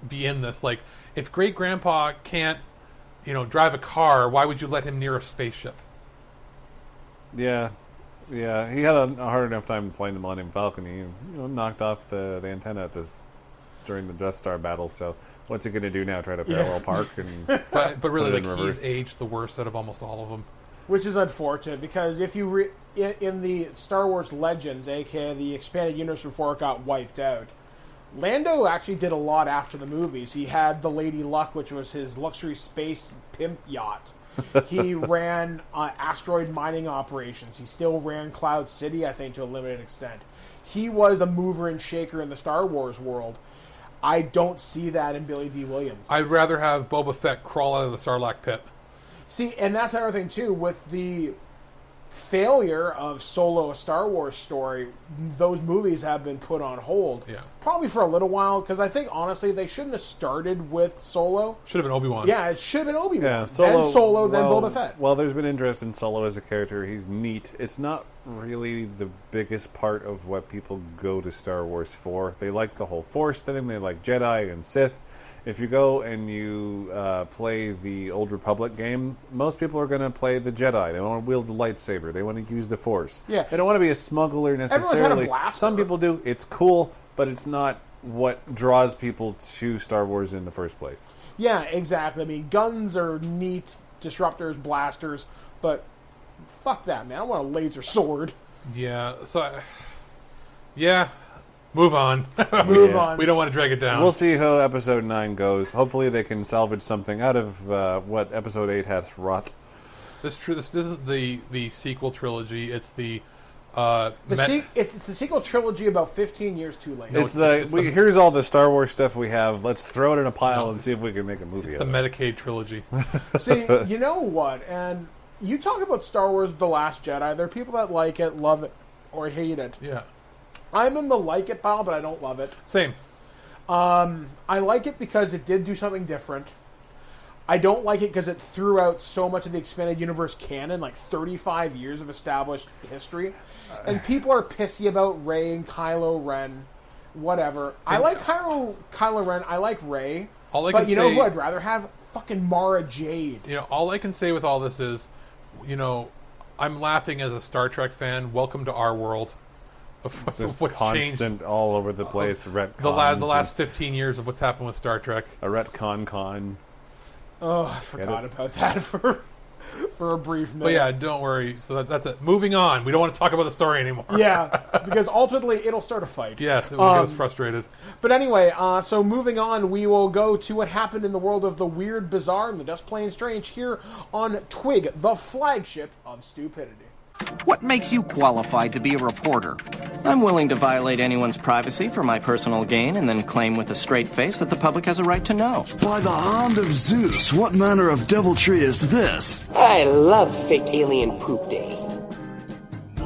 be in this. Like, if great grandpa can't, drive a car, why would you let him near a spaceship? Yeah, he had a hard enough time flying the Millennium Falcon. He knocked off the antenna during the Death Star battle. So what's he going to do now? Try to parallel park? And but really, like, he's aged the worst out of almost all of them. Which is unfortunate, because if you in the Star Wars Legends, aka the expanded universe before it got wiped out, Lando actually did a lot after the movies. He had the Lady Luck, which was his luxury space pimp yacht. He ran asteroid mining operations. He still ran Cloud City, I think, to a limited extent. He was a mover and shaker in the Star Wars world. I don't see that in Billy D. Williams. I'd rather have Boba Fett crawl out of the Sarlacc pit. See, and that's another thing, too. With the failure of Solo: A Star Wars Story, those movies have been put on hold. Yeah. probably for a little while, because I think, honestly, they shouldn't have started with Solo. Should have been Obi-Wan. Yeah, it should have been Obi-Wan. Yeah, Then Solo, then Boba Fett. Well, there's been interest in Solo as a character. He's neat. It's not really the biggest part of what people go to Star Wars for. They like the whole Force thing. They like Jedi and Sith. If you go and you play the Old Republic game, most people are going to play the Jedi. They want to wield the lightsaber. They want to use the Force. Yeah. They don't want to be a smuggler necessarily. Everyone's had a blaster. Some people do. It's cool, but it's not what draws people to Star Wars in the first place. Yeah, exactly. I mean, guns are neat, disruptors, blasters, but fuck that, man. I want a laser sword. Yeah, move on. Move on. We don't want to drag it down. We'll see how Episode 9 goes. Hopefully they can salvage something out of what Episode 8 has wrought. This isn't the sequel trilogy. It's the it's the sequel trilogy about 15 years too late. Here's all the Star Wars stuff we have. Let's throw it in a pile and see if we can make a movie It's of the it. Medicaid trilogy. See, you know what? And you talk about Star Wars The Last Jedi. There are people that like it, love it, or hate it. Yeah. I'm in the like it pile, but I don't love it. Same. I like it because it did do something different. I don't like it because it threw out so much of the expanded universe canon, like 35 years of established history. And people are pissy about Rey and Kylo Ren. Whatever. I like Kylo Ren. I like Rey. But you know who I'd rather have? Fucking Mara Jade. You know, all I can say with all this is, you know, I'm laughing as a Star Trek fan. Welcome to our world. Of what's constant changed all over the place. Retcons. The last 15 years of what's happened with Star Trek. A retcon. Oh, I forgot about that for a brief minute. But yeah, don't worry. So that's it. Moving on. We don't want to talk about the story anymore. Yeah, because ultimately it'll start a fight. Yes, it will get us frustrated. But anyway, so moving on, we will go to what happened in the world of the weird, bizarre, and the just plain strange here on TWIG, the flagship of stupidity. What makes you qualified to be a reporter? I'm willing to violate anyone's privacy for my personal gain and then claim with a straight face that the public has a right to know. By the hand of Zeus, what manner of deviltry is this? I love fake alien poop day.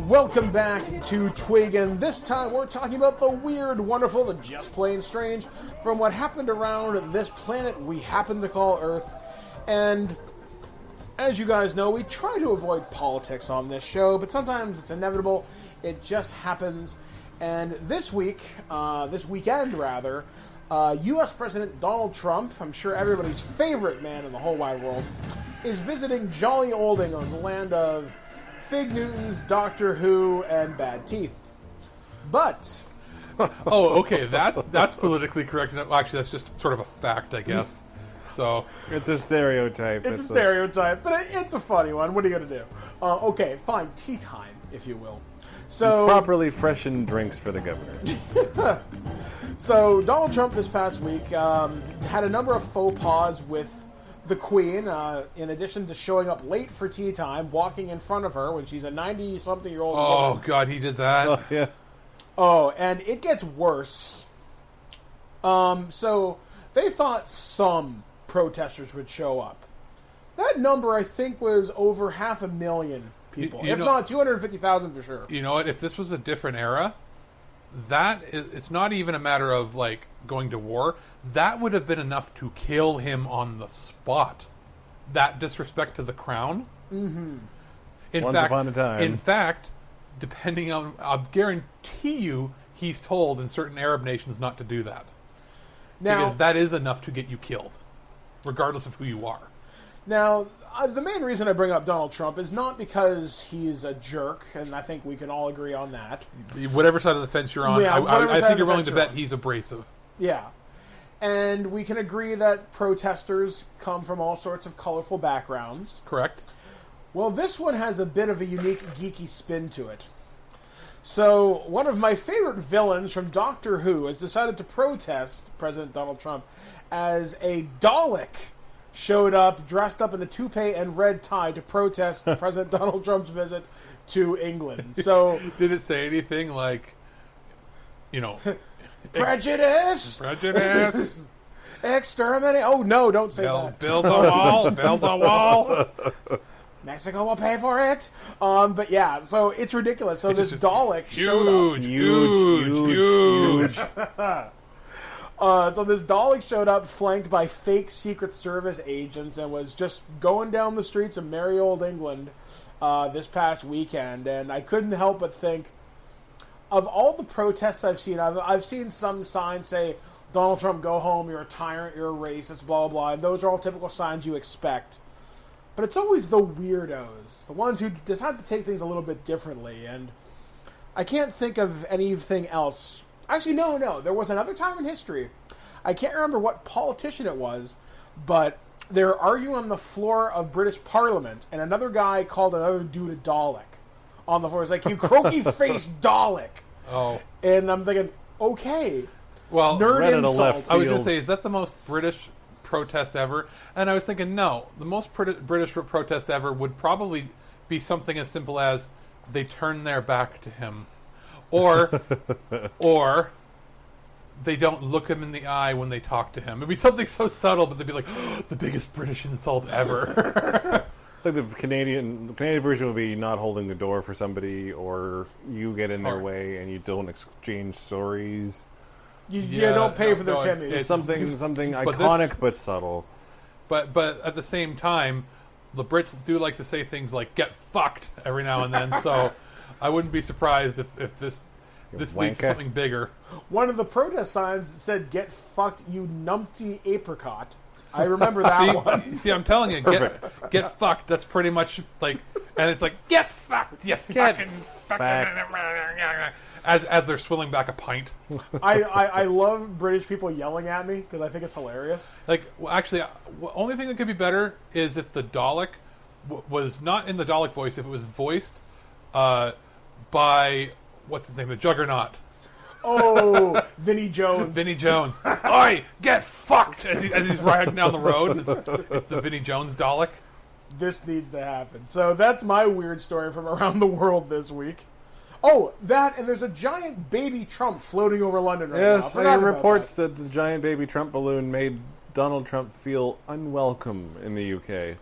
Welcome back to TWIG, and this time we're talking about the weird, wonderful, the just plain strange from what happened around this planet we happen to call Earth. And as you guys know, we try to avoid politics on this show, but sometimes it's inevitable. It just happens. And this weekend, U.S. President Donald Trump, I'm sure everybody's favorite man in the whole wide world, is visiting jolly old England, the land of Fig Newtons, Doctor Who, and bad teeth. But oh, okay, that's politically correct. Actually, that's just sort of a fact, I guess. So it's a stereotype. It's a stereotype, but it's a funny one. What are you going to do? Okay, fine. Tea time, if you will. So properly freshened drinks for the governor. So Donald Trump this past week had a number of faux pas with the Queen. In addition to showing up late for tea time, walking in front of her when she's a 90-something-year-old woman. Oh God, he did that. Oh, yeah. Oh, and it gets worse. So they thought some protesters would show up. That number, I think, was over 500,000 people. If not 250,000 for sure. You know what? If this was a different era, it's not even a matter of like going to war. That would have been enough to kill him on the spot. That disrespect to the crown. Mm-hmm. Once upon a time. In fact, depending on, I'll guarantee you, he's told in certain Arab nations not to do that. Now, because that is enough to get you killed, regardless of who you are. Now, the main reason I bring up Donald Trump is not because he's a jerk, and I think we can all agree on that. Whatever side of the fence you're on, yeah, I think you're willing to bet he's abrasive. Yeah. And we can agree that protesters come from all sorts of colorful backgrounds. Correct. Well, this one has a bit of a unique geeky spin to it. So, one of my favorite villains from Doctor Who has decided to protest President Donald Trump as a Dalek showed up dressed up in a toupee and red tie to protest President Donald Trump's visit to England. So, did it say anything like, you know, prejudice, exterminate? Oh no, don't say that. Build the wall, build the wall. Mexico will pay for it. But yeah, so it's ridiculous. So this Dalek showed up. Huge. So this Dalek showed up flanked by fake Secret Service agents and was just going down the streets of merry old England this past weekend. And I couldn't help but think, of all the protests I've seen, I've seen some signs say, Donald Trump, go home, you're a tyrant, you're a racist, blah, blah, blah. And those are all typical signs you expect. But it's always the weirdos, the ones who decide to take things a little bit differently. And I can't think of anything else. Actually, no. There was another time in history. I can't remember what politician it was, but they were arguing on the floor of British Parliament, and another guy called another dude a Dalek on the floor. It's like, you croaky-faced Dalek. Oh. And I'm thinking, okay. Well, nerd insult. I was going to say, is that the most British protest ever? And I was thinking, no. The most British protest ever would probably be something as simple as they turn their back to him. Or they don't look him in the eye when they talk to him. It'd be something so subtle, but they'd be like, oh, the biggest British insult ever. Like the Canadian version would be not holding the door for somebody, or you get in their way and you don't exchange stories. You don't pay for their Timmys. It's something iconic but subtle. But at the same time, the Brits do like to say things like "get fucked" every now and then. So I wouldn't be surprised if this leads to something bigger. One of the protest signs said, "Get fucked, you numpty apricot." I remember that one. See, I'm telling you, get fucked. That's pretty much like, and it's like, get fucked, you fucking as they're swilling back a pint. I love British people yelling at me because I think it's hilarious. Like, well, actually, only thing that could be better is if the Dalek was not in the Dalek voice, if it was voiced by, what's his name, the Juggernaut. Oh, Vinnie Jones. Vinnie Jones. Oi, get fucked as he's riding down the road. It's the Vinnie Jones Dalek. This needs to happen. So that's my weird story from around the world this week. Oh, that, and there's a giant baby Trump floating over London right now. Yes, there are reports that the giant baby Trump balloon made Donald Trump feel unwelcome in the UK.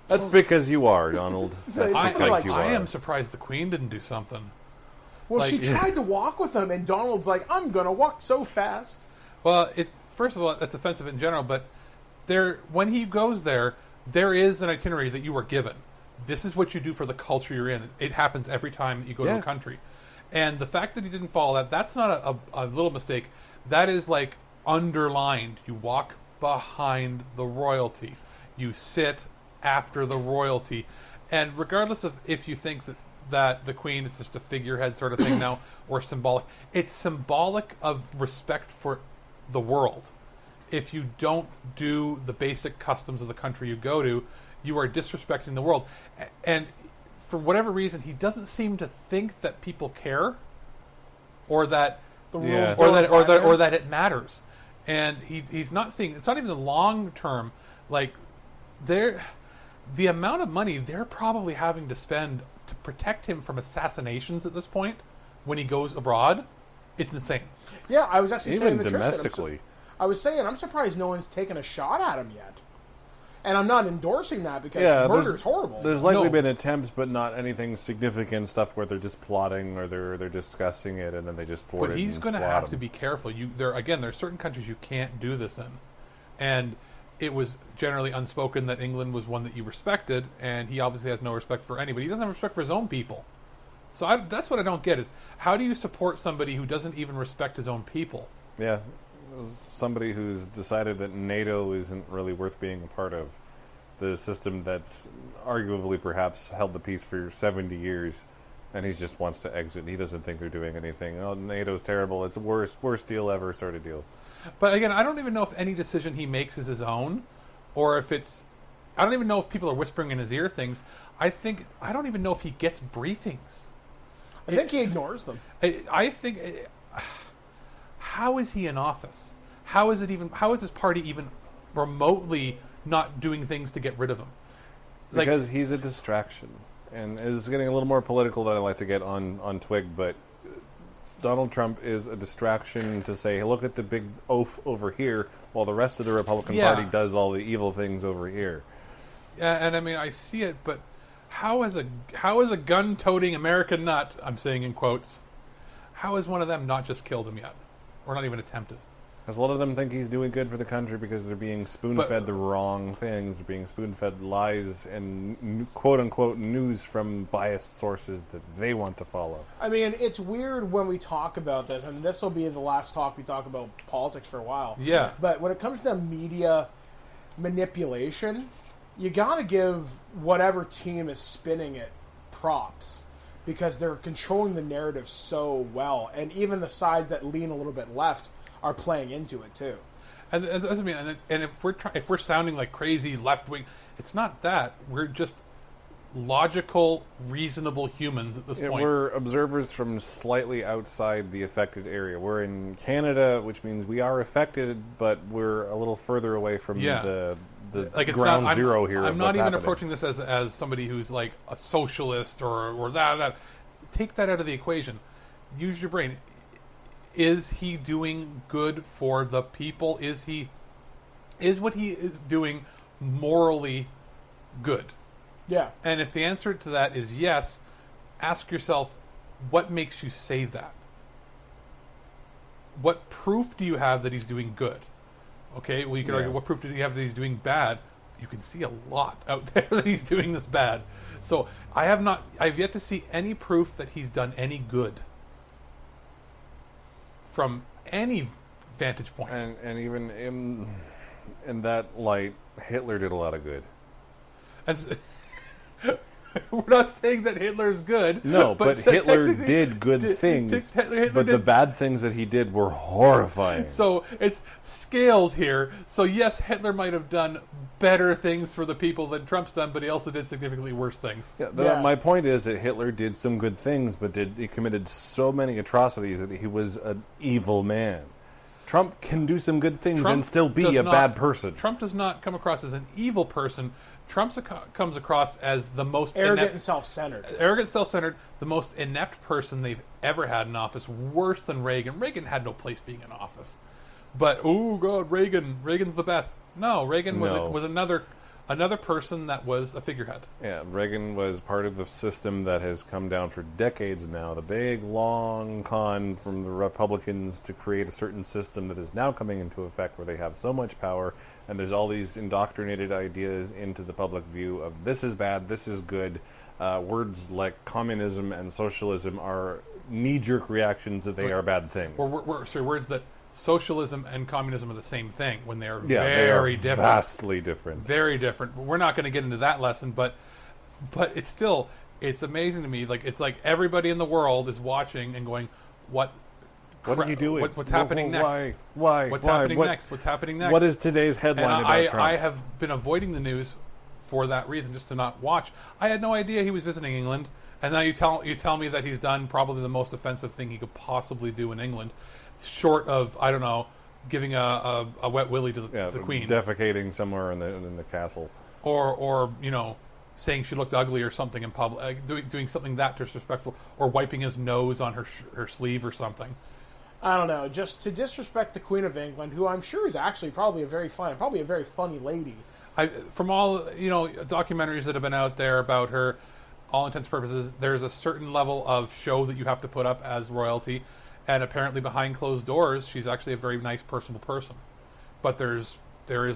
That's because you are, Donald. That's because you are. I am surprised the Queen didn't do something. Well, she tried to walk with him, and Donald's like, I'm going to walk so fast. Well, first of all, that's offensive in general, but when he goes there is an itinerary that you were given. This is what you do for the culture you're in. It happens every time you go to a country. And the fact that he didn't follow that's not a little mistake. That is like underlined. You walk behind the royalty. You sit after the royalty. And regardless of if you think that the Queen is just a figurehead sort of thing now, or symbolic. It's symbolic of respect for the world. If you don't do the basic customs of the country you go to, you are disrespecting the world. And for whatever reason, he doesn't seem to think that people care, or that the rules or that it matters. And he's not seeing. It's not even the long term. Like the amount of money they're probably having to spend to protect him from assassinations at this point when he goes abroad, it's insane. Yeah, I was actually saying even domestically. I was saying I'm surprised no one's taken a shot at him yet. And I'm not endorsing that because murder's horrible. There's likely been attempts, but not anything significant stuff where they're just plotting or they're discussing it and then they just thwart it. But he's going to have to be careful. There's certain countries you can't do this in, and it was generally unspoken that England was one that you respected, and he obviously has no respect for anybody. He doesn't have respect for his own people. So that's what I don't get is how do you support somebody who doesn't even respect his own people? Yeah. Somebody who's decided that NATO isn't really worth being a part of. The system that's arguably perhaps held the peace for 70 years, and he just wants to exit. He doesn't think they're doing anything. Oh, NATO's terrible. It's the worst deal ever sort of deal. But again, I don't even know if any decision he makes is his own, or if it's... I don't even know if people are whispering in his ear things. I don't even know if he gets briefings. I think he ignores them. I think... How is he in office? How is his party even remotely not doing things to get rid of him? Because he's a distraction. And it's getting a little more political than I like to get on TWIG, but Donald Trump is a distraction to say, hey, look at the big oaf over here, while the rest of the Republican Party does all the evil things over here. Yeah, and I mean, I see it, but how is a gun-toting American nut, I'm saying in quotes, how is one of them not just killed him yet? Or not even attempted? Because a lot of them think he's doing good for the country because they're being spoon-fed the wrong things. They're being spoon-fed lies and quote-unquote news from biased sources that they want to follow. I mean, it's weird when we talk about this, and this will be the last talk we talk about politics for a while. Yeah. But when it comes to media manipulation, you got to give whatever team is spinning it props, because they're controlling the narrative so well, and even the sides that lean a little bit left are playing into it too. And that's me. And if we're sounding like crazy left wing, it's not that. We're just logical, reasonable humans at this point. We're observers from slightly outside the affected area. We're in Canada, which means we are affected, but we're a little further away from the like ground zero here. I'm not even happening. approaching this as somebody who's like a socialist or that. Take that out of the equation. Use your brain. Is he doing good for the people? Is what he is doing morally good? Yeah. And if the answer to that is yes, ask yourself, what makes you say that? What proof do you have that he's doing good? Okay, well, you can argue, what proof do you have that he's doing bad? You can see a lot out there that he's doing this bad. So I've yet to see any proof that he's done any good from any vantage point. And even in that light, Hitler did a lot of good. And we're not saying that Hitler's good. No, but Hitler did good things. But the bad things that he did were horrifying. So it's scales here. So yes, Hitler might have done better things for the people than Trump's done, but he also did significantly worse things. My point is that Hitler did some good things, but he committed so many atrocities that he was an evil man. Trump can do some good things and still be a bad person. Trump does not come across as an evil person. Trump comes across as the most arrogant and self-centered. Arrogant, self-centered, the most inept person they've ever had in office. Worse than Reagan. Reagan had no place being in office. But oh god, Reagan's the best. No, Reagan was another person that was a figurehead. Yeah, Reagan was part of the system that has come down for decades now. The big, long con from the Republicans to create a certain system that is now coming into effect where they have so much power, and there's all these indoctrinated ideas into the public view of this is bad, this is good. Words like communism and socialism are knee-jerk reactions that they are bad things. Words that socialism and communism are the same thing when they're very different. Vastly different. Very different. We're not going to get into that lesson, but it's amazing to me. Like, it's like everybody in the world is watching and going, what are you doing? What's happening next? Why? What's happening next? What's happening next? What is today's headline about Trump? I have been avoiding the news for that reason, just to not watch. I had no idea he was visiting England, and now you tell me that he's done probably the most offensive thing he could possibly do in England, short of, I don't know, giving a wet willy to the Queen, defecating somewhere in the castle, or saying she looked ugly or something in public, doing something that disrespectful, or wiping his nose on her sleeve or something. I don't know, just to disrespect the Queen of England, who I'm sure is actually probably a very funny lady. From all documentaries that have been out there about her, all intents and purposes, there's a certain level of show that you have to put up as royalty, and apparently behind closed doors, she's actually a very nice, personable person. But there is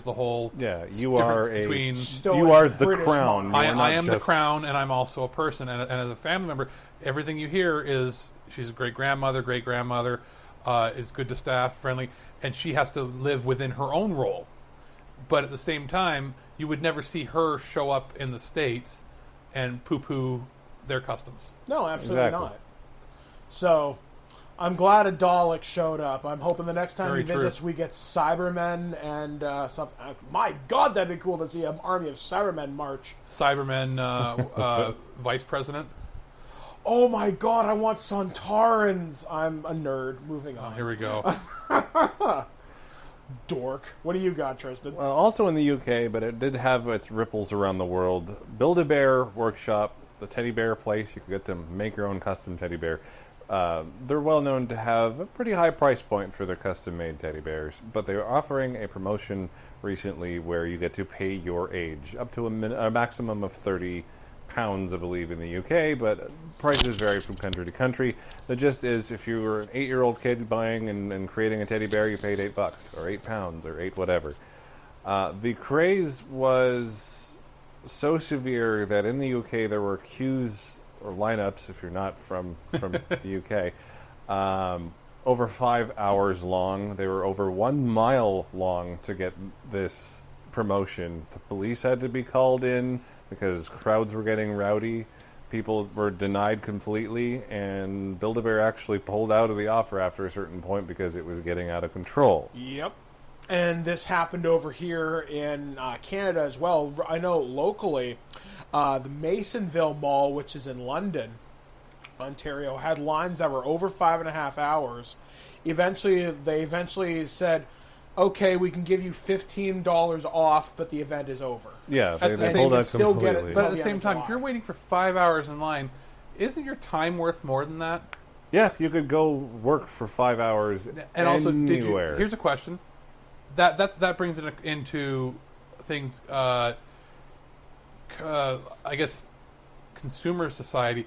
the whole you are the British crown. I am the crown, and I'm also a person. And as a family member, everything you hear is she's a great grandmother, is good to staff, friendly, and she has to live within her own role. But at the same time, you would never see her show up in the States and poo-poo their customs. No, absolutely not. So, I'm glad a Dalek showed up. I'm hoping the next time he visits, we get Cybermen and something. My God, that'd be cool to see an army of Cybermen march. Cybermen vice president. Oh my God, I want Sontarans. I'm a nerd. Moving on. Here we go. Dork. What do you got, Tristan? Well, also in the UK, but it did have its ripples around the world. Build-A-Bear Workshop, the teddy bear place. You could get to make your own custom teddy bear. They're well known to have a pretty high price point for their custom-made teddy bears, but they're offering a promotion recently where you get to pay your age, up to a maximum of 30 pounds, I believe, in the UK, but prices vary from country to country. The gist is, if you were an 8-year-old kid buying and creating a teddy bear, you paid $8, or £8, or 8 whatever. The craze was so severe that in the UK there were queues or lineups, if you're not from the UK, over 5 hours long. They were over 1 mile long to get this promotion. The police had to be called in because crowds were getting rowdy. People were denied completely, and Build-A-Bear actually pulled out of the offer after a certain point because it was getting out of control. Yep. And this happened over here in Canada as well. I know locally, the Masonville Mall, which is in London, Ontario, had lines that were over 5.5 hours. They eventually said, okay, we can give you $15 off, but the event is over. Yeah, they pulled out completely. But at the same time, if you're waiting for 5 hours in line, isn't your time worth more than that? Yeah, you could go work for 5 hours and also, anywhere. Here's a question. That brings it into things, I guess, consumer society.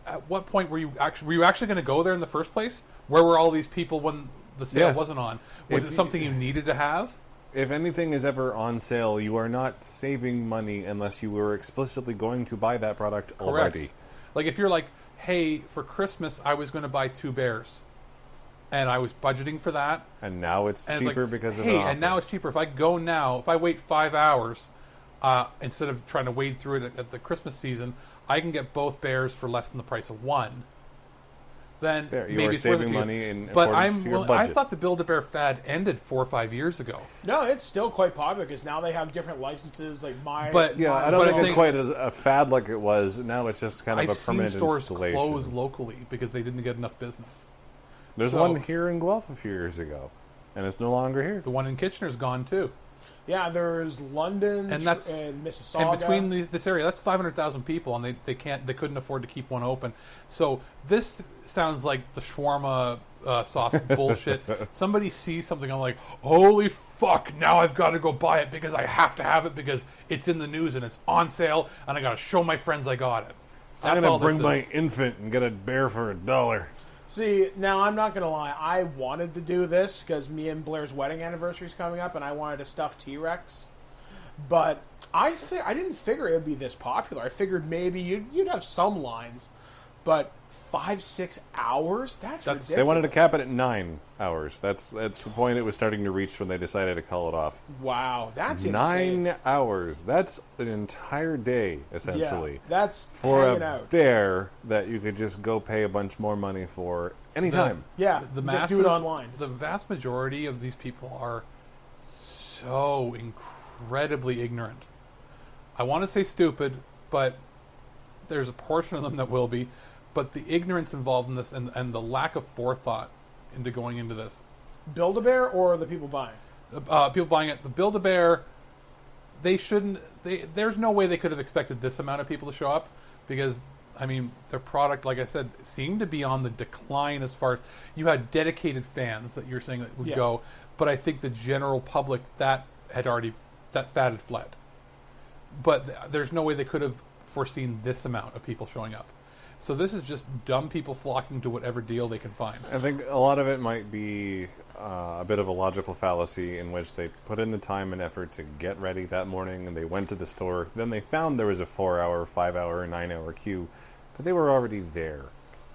At what point were you actually going to go there in the first place? Where were all these people when the sale wasn't on? Was it something you needed to have? If anything is ever on sale, you are not saving money unless you were explicitly going to buy that product already. Like if you're like, hey, for Christmas I was going to buy 2 bears, and I was budgeting for that, and now it's cheaper because of an offer. And now it's cheaper. If I go now, if I wait 5 hours, instead of trying to wade through it at the Christmas season, I can get both bears for less than the price of one. Then maybe it's saving money in accordance to your budget. I thought the Build-A-Bear fad ended 4 or 5 years ago. No, it's still quite popular because now they have different licenses. Like I don't think it's quite a fad like it was. Now it's just kind of a permanent installation. I've seen stores close locally because they didn't get enough business. There's one here in Guelph a few years ago, and it's no longer here. The one in Kitchener's gone too. Yeah, there's London and Mississauga. And between this area, that's 500,000 people, and they couldn't afford to keep one open. So this sounds like the shawarma sauce bullshit. Somebody sees something, I'm like, holy fuck! Now I've got to go buy it because I have to have it because it's in the news and it's on sale, and I got to show my friends I got it. I'm gonna bring my infant and get a bear for $1. See, now I'm not going to lie. I wanted to do this because me and Blair's wedding anniversary is coming up, and I wanted to stuff T-Rex. But I didn't figure it would be this popular. I figured maybe you'd have some lines, but 5-6 hours? That's ridiculous. They wanted to cap it at 9 hours. That's the point it was starting to reach when they decided to call it off. Wow, that's insane. 9 hours. That's an entire day, essentially. Yeah, that's for hanging a out. bear that you could just go pay a bunch more money for anytime. Just do it online. The vast majority of these people are so incredibly ignorant. I want to say stupid, but there's a portion of them that will be. But the ignorance involved in this and the lack of forethought into going into this. Build-A-Bear or the people buying? People buying it. The Build-A-Bear, they shouldn't... there's no way they could have expected this amount of people to show up because, I mean, their product, like I said, seemed to be on the decline as far as... You had dedicated fans that you're saying that would go, but I think the general public, that fad had fled. But there's no way they could have foreseen this amount of people showing up. So this is just dumb people flocking to whatever deal they can find. I think a lot of it might be a bit of a logical fallacy in which they put in the time and effort to get ready that morning, and they went to the store. Then they found there was a 4-hour, 5-hour, 9-hour queue, but they were already there.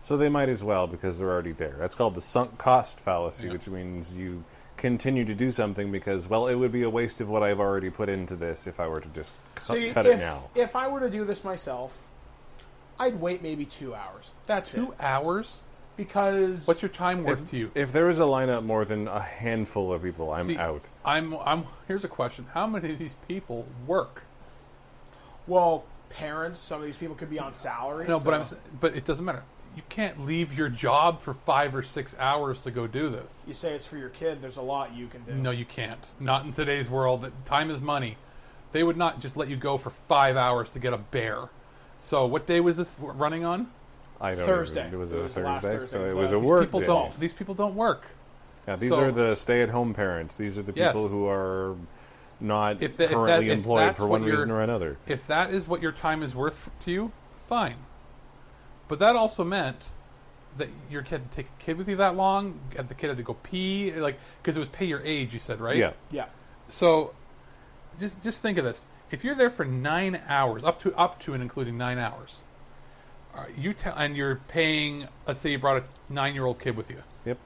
So they might as well because they're already there. That's called the sunk cost fallacy, which means you continue to do something because, well, it would be a waste of what I've already put into this if I were to just cut it now. If I were to do this myself, I'd wait maybe 2 hours. That's 2 hours? Because what's your time worth to you? If there is a lineup more than a handful of people, I'm out. Here's a question: how many of these people work? Well, parents. Some of these people could be on salaries. No, but it doesn't matter. You can't leave your job for 5 or 6 hours to go do this. You say it's for your kid. There's a lot you can do. No, you can't. Not in today's world. Time is money. They would not just let you go for 5 hours to get a bear. So what day was this running on? I don't Thursday. It was a Thursday, so it But was a work day. These people don't work. Yeah, these are the stay-at-home parents. These are the people who are not currently employed for one reason or another. If that is what your time is worth to you, fine. But that also meant that your kid had to take a kid with you that long, the kid had to go pee, because it was pay your age, you said, right? Yeah. Yeah. So, just think of this. If you're there for 9 hours, up to and including 9 hours, and you're paying, let's say you brought a 9-year-old kid with you. Yep.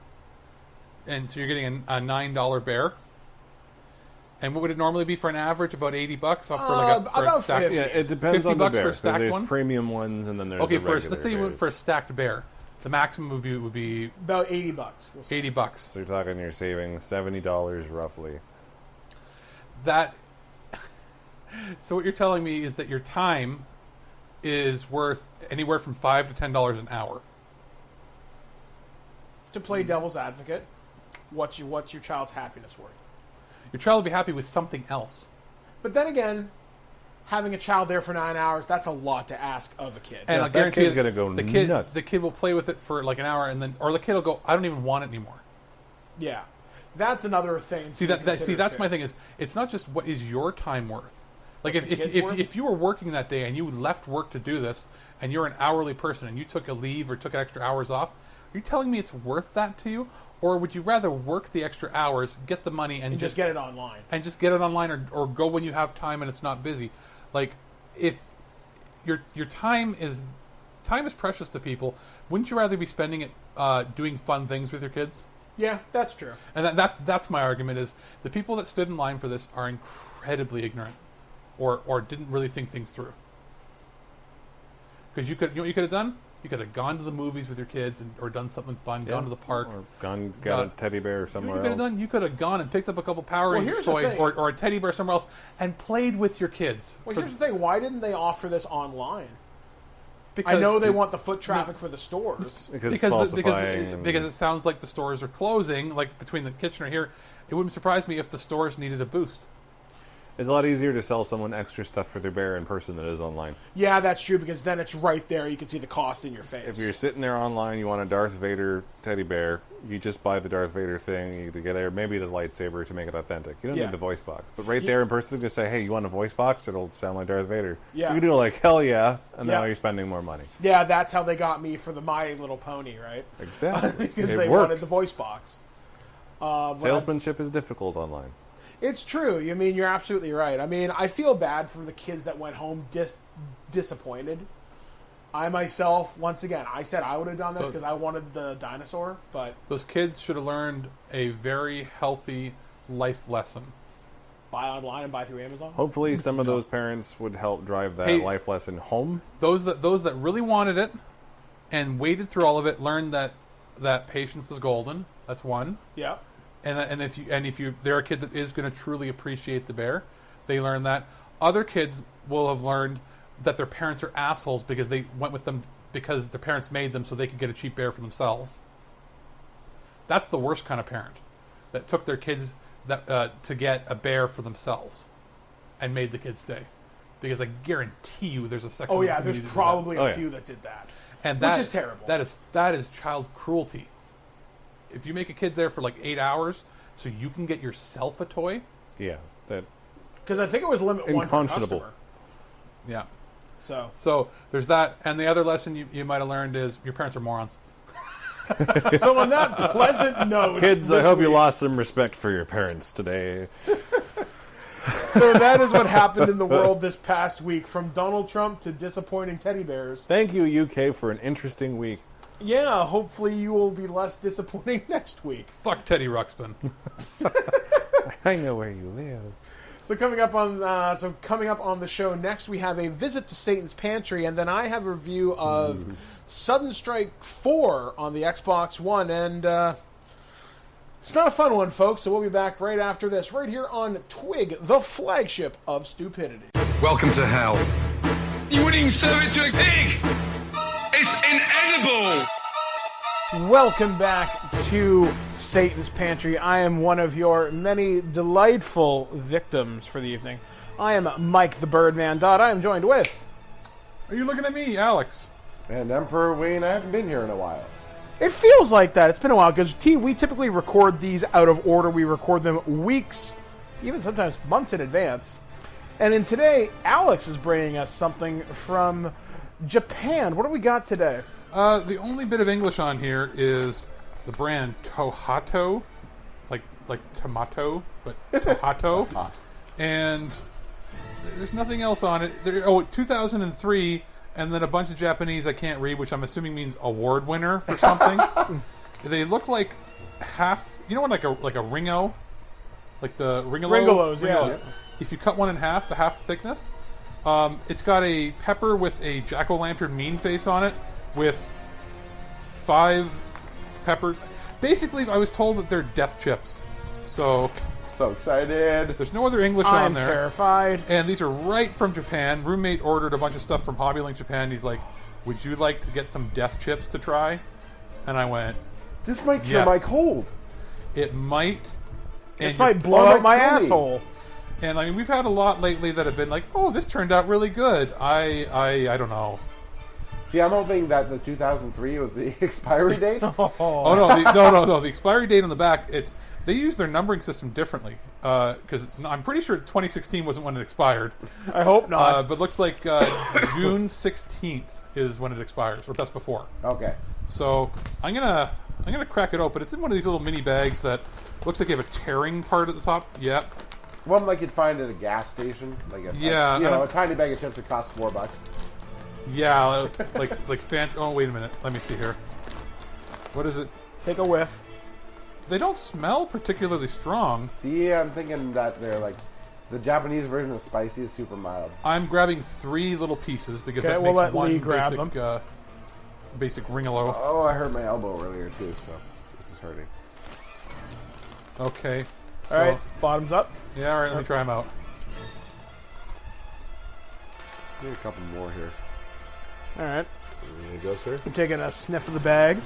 And so you're getting a $9 bear. And what would it normally be for an average? About $80 off for about a stack? 50. Yeah, it depends on the bear. For a stacked There's one? premium ones, and then there's okay. the regular Let's say you went bears. for a stacked bear. The maximum would be about $80. We'll say. $80. So you're talking you're saving $70 roughly. That. So what you're telling me is that your time is worth anywhere from $5 to $10 an hour. To play devil's advocate, what's your child's happiness worth? Your child will be happy with something else. But then again, having a child there for 9 hours, that's a lot to ask of a kid. And Yeah, I guarantee kid's gonna go nuts. The kid will play with it for like an hour, or the kid will go, I don't even want it anymore. Yeah. That's another thing. That's my thing is, it's not just what is your time worth. Like if you were working that day and you left work to do this, and you're an hourly person and you took a leave or took extra hours off, are you telling me it's worth that to you? Or would you rather work the extra hours, get the money, and just get it online? And just get it online, or go when you have time and it's not busy. Like, if your time is precious to people, wouldn't you rather be spending it doing fun things with your kids? Yeah, that's true. And that's my argument is the people that stood in line for this are incredibly ignorant, or didn't really think things through. Because you know what you could have done? You could have gone to the movies with your kids or done something fun, gone to the park. Or got a teddy bear somewhere else. You could have gone and picked up a couple Power Rangers toys or a teddy bear somewhere else and played with your kids. Well, here's the thing. Why didn't they offer this online? Because I know they want the foot traffic for the stores. Because it sounds like the stores are closing, like between the Kitchener here. It wouldn't surprise me if the stores needed a boost. It's a lot easier to sell someone extra stuff for their bear in person than it is online. Yeah, that's true, because then it's right there. You can see the cost in your face. If you're sitting there online, you want a Darth Vader teddy bear, you just buy the Darth Vader thing, you get there, maybe the lightsaber to make it authentic. You don't need the voice box. But there in person, you just say, hey, you want a voice box? It'll sound like Darth Vader. Yeah. You can do it like, hell yeah, and now you're spending more money. Yeah, that's how they got me for the My Little Pony, right? Exactly. Because they wanted the voice box. Salesmanship is difficult online. It's true. I mean, you're absolutely right. I mean, I feel bad for the kids that went home disappointed. I myself, once again, I said I would have done this because I wanted the dinosaur, but... Those kids should have learned a very healthy life lesson. Buy online and buy through Amazon? Hopefully some of those parents would help drive that life lesson home. Those that really wanted it and waited through all of it learned that patience is golden. That's one. Yeah. And if they're a kid that is going to truly appreciate the bear, they learn that. Other kids will have learned that their parents are assholes because they went with them because their parents made them so they could get a cheap bear for themselves. That's the worst kind of parent that took their kids to get a bear for themselves and made the kids stay. Because I guarantee you, there's a second. Oh yeah, there's probably a few that did that, which is terrible. That is child cruelty. If you make a kid there for like 8 hours so you can get yourself a toy... Yeah. Because I think it was limit one per customer. Yeah. So there's that. And the other lesson you might have learned is your parents are morons. So on that pleasant note... Kids, I hope you lost some respect for your parents today. So that is what happened in the world this past week. From Donald Trump to disappointing teddy bears. Thank you, UK, for an interesting week. Yeah, hopefully you will be less disappointing next week. Fuck Teddy Ruxpin. I know where you live. So coming up on the show next, we have a visit to Satan's Pantry, and then I have a review of Sudden Strike 4 on the Xbox One, and it's not a fun one, folks. So we'll be back right after this, right here on TWIG, the flagship of stupidity. Welcome to hell. You wouldn't even serve it to a pig. It's inedible. Welcome back to Satan's Pantry. I am one of your many delightful victims for the evening. I am Mike the Birdman Dodd. I am joined with... Are you looking at me, Alex? And Emperor Wayne. I haven't been here in a while. It feels like that. It's been a while, because we typically record these out of order. We record them weeks even sometimes months in advance. And then today, Alex is bringing us something from Japan. What do we got today? The only bit of English on here is the brand Tohato, like tomato, but Tohato. And there's nothing else on it. 2003, and then a bunch of Japanese I can't read, which I'm assuming means award winner for something. They look like half. You know what, like a Ringo, like the Ringolos. Yeah. If you cut one in half, the half the thickness. It's got a pepper with a jack-o'-lantern mean face on it, with 5 peppers. Basically, I was told that they're death chips. So excited. There's no other English on there. I'm terrified. And these are right from Japan. Roommate ordered a bunch of stuff from Hobbylink Japan. He's like, would you like to get some death chips to try? And I went, this might cure my cold. It might. This might blow out my asshole. And I mean, we've had a lot lately that have been like, oh, this turned out really good. I don't know. See, I'm hoping that the 2003 was the expiry date. No. The expiry date on the back, they use their numbering system differently because I'm pretty sure 2016 wasn't when it expired. I hope not. But looks like June 16th is when it expires, or best before. Okay. So I'm gonna crack it open. It's in one of these little mini bags that looks like you have a tearing part at the top. Yep. One like you'd find at a gas station, a tiny bag of chips that costs $4. Yeah, like fancy. Oh, wait a minute. Let me see here. What is it? Take a whiff. They don't smell particularly strong. See, I'm thinking that they're like the Japanese version of spicy is super mild. I'm grabbing 3 little pieces because that we'll makes let Lee one grab basic them. Basic Ringalo. Oh, I hurt my elbow earlier too, so this is hurting. Okay. All right, bottoms up. Yeah, all right. Let me try them out. Need a couple more here. All right. There you go, sir. I'm taking a sniff of the bag.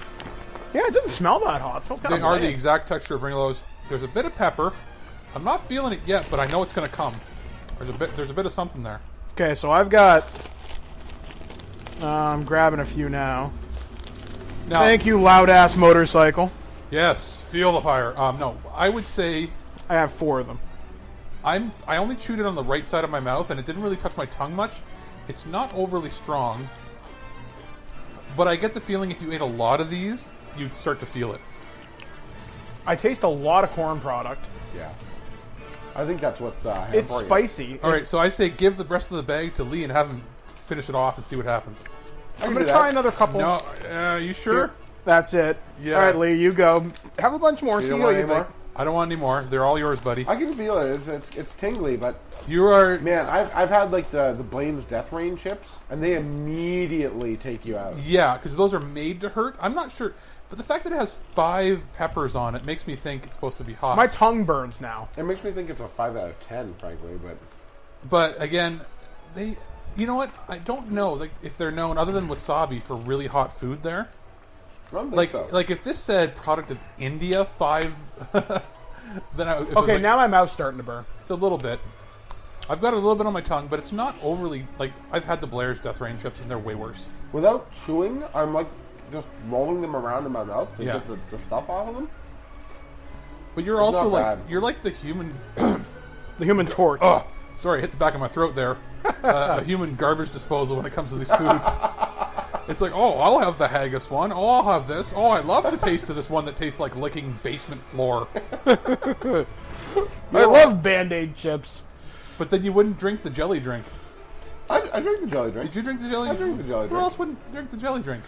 Yeah, it doesn't smell that hot. It smells kind of They are the exact texture of Ringolos. There's a bit of pepper. I'm not feeling it yet, but I know it's going to come. There's a bit of something there. Okay, so I've got. I'm grabbing a few now. Thank you, loud ass motorcycle. Yes, feel the fire. No, I would say I have 4 of them. I only chewed it on the right side of my mouth, and it didn't really touch my tongue much. It's not overly strong, but I get the feeling if you ate a lot of these, you'd start to feel it. I taste a lot of corn product. Yeah. I think that's what's it's spicy. All right, so I say give the rest of the bag to Lee and have him finish it off and see what happens. I'm going to try another couple. No, you sure? Here. That's it. Yeah. All right, Lee, you go. Have a bunch more. You see don't what want you any think. more? I don't want any more. They're all yours, buddy. I can feel it. It's tingly, but you are. Man, I've had like the Blaine's Death Rain chips, and they immediately take you out. Yeah, because those are made to hurt. I'm not sure, but the fact that it has 5 peppers on it makes me think it's supposed to be hot. My tongue burns now. It makes me think it's a 5 out of 10, frankly. But again, they. You know what? I don't know like if they're known other than wasabi for really hot food there. I don't think so. Like if this said product of India 5, then okay. Now my mouth's starting to burn. It's a little bit. I've got a little bit on my tongue, but it's not overly like I've had the Blair's Death Rain chips and they're way worse. Without chewing, I'm like just rolling them around in my mouth to get the stuff off of them. But you're it's also like you're like the human, the human torch. Oh, sorry, hit the back of my throat there. A human garbage disposal when it comes to these foods. It's like, oh, I'll have the haggis one. Oh, I'll have this. Oh, I love the taste of this one that tastes like licking basement floor. I love Band-Aid chips. But then you wouldn't drink the jelly drink. I drink the jelly drink. Did you drink the jelly drink? I drink the jelly drink. Who else wouldn't drink the jelly drink?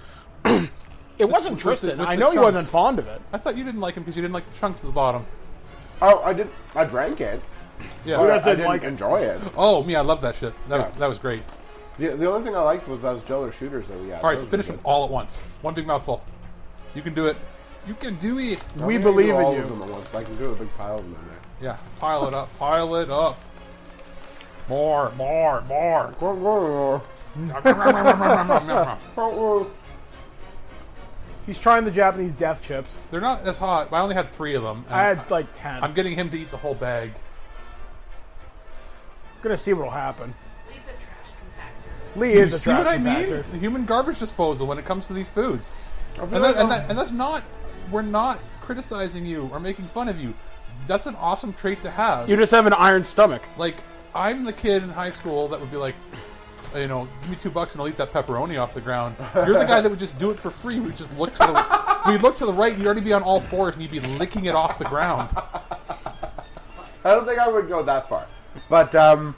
It wasn't Tristan. I know he wasn't fond of it. I thought you didn't like him because you didn't like the chunks at the bottom. Oh, I did. I drank it. Yeah, I didn't enjoy it. Oh, me, I love that shit. That was great. The only thing I liked was those Jello shooters that we had. All right, so finish them all at once. One big mouthful. You can do it. You can do it. We believe in you. Them at once, but I can do a big pile of them in there. Yeah, pile it up. Pile it up. More. He's trying the Japanese death chips. They're not as hot. I only had 3 of them. I had like 10. I'm getting him to eat the whole bag. I'm gonna see what'll happen. Lee's a trash compactor. Lee is a see trash what I compactor. mean? The human garbage disposal when it comes to these foods. And that's not. We're not criticizing you or making fun of you. that's an awesome trait to have. You just have an iron stomach. Like, I'm the kid in high school that would be like, you know, give me $2 and I'll eat that pepperoni off the ground. You're the guy that would just do it for free. We'd just look to the we'd look to the right and you'd already be on all fours and you'd be licking it off the ground. I don't think I would go that far. But, okay,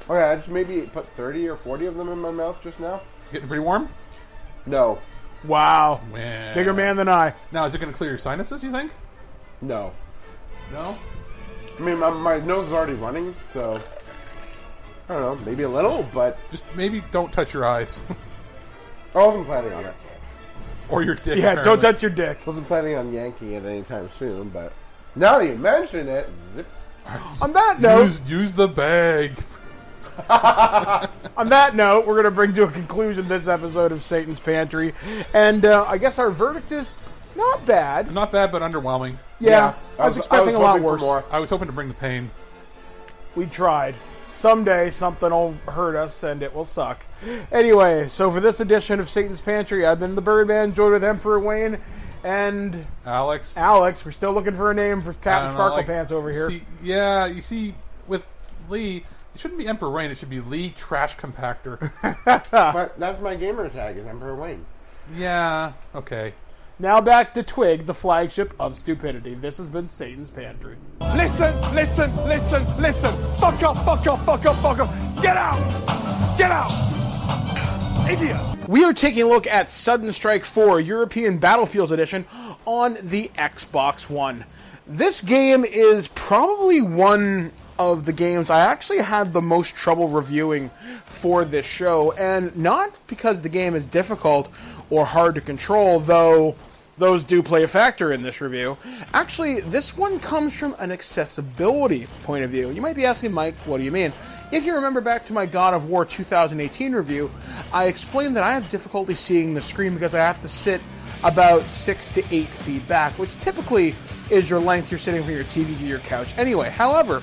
I just maybe put 30 or 40 of them in my mouth just now. Getting pretty warm? No. Wow. Man. Bigger man than I. Now, is it going to clear your sinuses, you think? No. No? I mean, my nose is already running, so... I don't know, maybe a little, but... Just maybe don't touch your eyes. I wasn't planning on it. Or your dick, Yeah, apparently. don't touch your dick. Wasn't planning on yanking it anytime soon, but... Now that you mention it, zip. On that note... Use the bag. On that note, we're going to bring to a conclusion this episode of Satan's Pantry. And I guess our verdict is not bad. Not bad, but underwhelming. Yeah, I was expecting a lot worse. I was hoping to bring the pain. We tried. Someday something will hurt us and it will suck. Anyway, so for this edition of Satan's Pantry, I've been the Birdman, joined with Emperor Wayne and Alex. We're still looking for a name for Captain Sparkle Pants over here. You see, with Lee, it shouldn't be Emperor Wayne. It should be Lee Trash Compactor. But that's my gamer tag, is Emperor Wayne. Yeah, okay. Now back to Twig, the flagship of stupidity. This has been Satan's Pantry. Listen, listen, listen, listen. Fuck up, fuck up, fuck up, fuck up. Get out! Get out! Idiots! We are taking a look at Sudden Strike 4 European Battlefields Edition on the Xbox One. This game is probably one of the games I actually had the most trouble reviewing for this show, and not because the game is difficult or hard to control, though those do play a factor in this review. Actually, this one comes from an accessibility point of view. You might be asking, Mike, what do you mean? If you remember back to my God of War 2018 review, I explained that I have difficulty seeing the screen because I have to sit about 6 to 8 feet back, which typically is your length you're sitting from your TV to your couch. Anyway, however,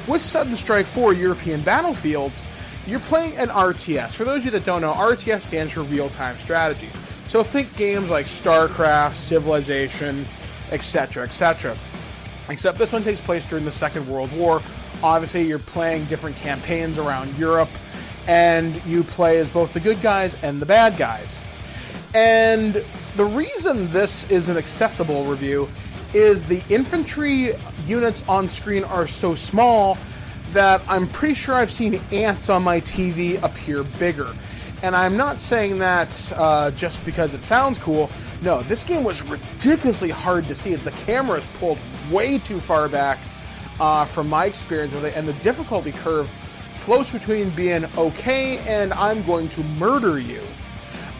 with Sudden Strike 4 European Battlefields, you're playing an RTS. For those of you that don't know, RTS stands for real-time strategy. So think games like StarCraft, Civilization, etc., etc. Except this one takes place during the Second World War. Obviously, you're playing different campaigns around Europe, and you play as both the good guys and the bad guys. And the reason this is an accessible review is the infantry units on screen are so small that I'm pretty sure I've seen ants on my TV appear bigger. And I'm not saying that just because it sounds cool. No, this game was ridiculously hard to see. The camera is pulled way too far back from my experience with it, and the difficulty curve floats between being okay and I'm going to murder you.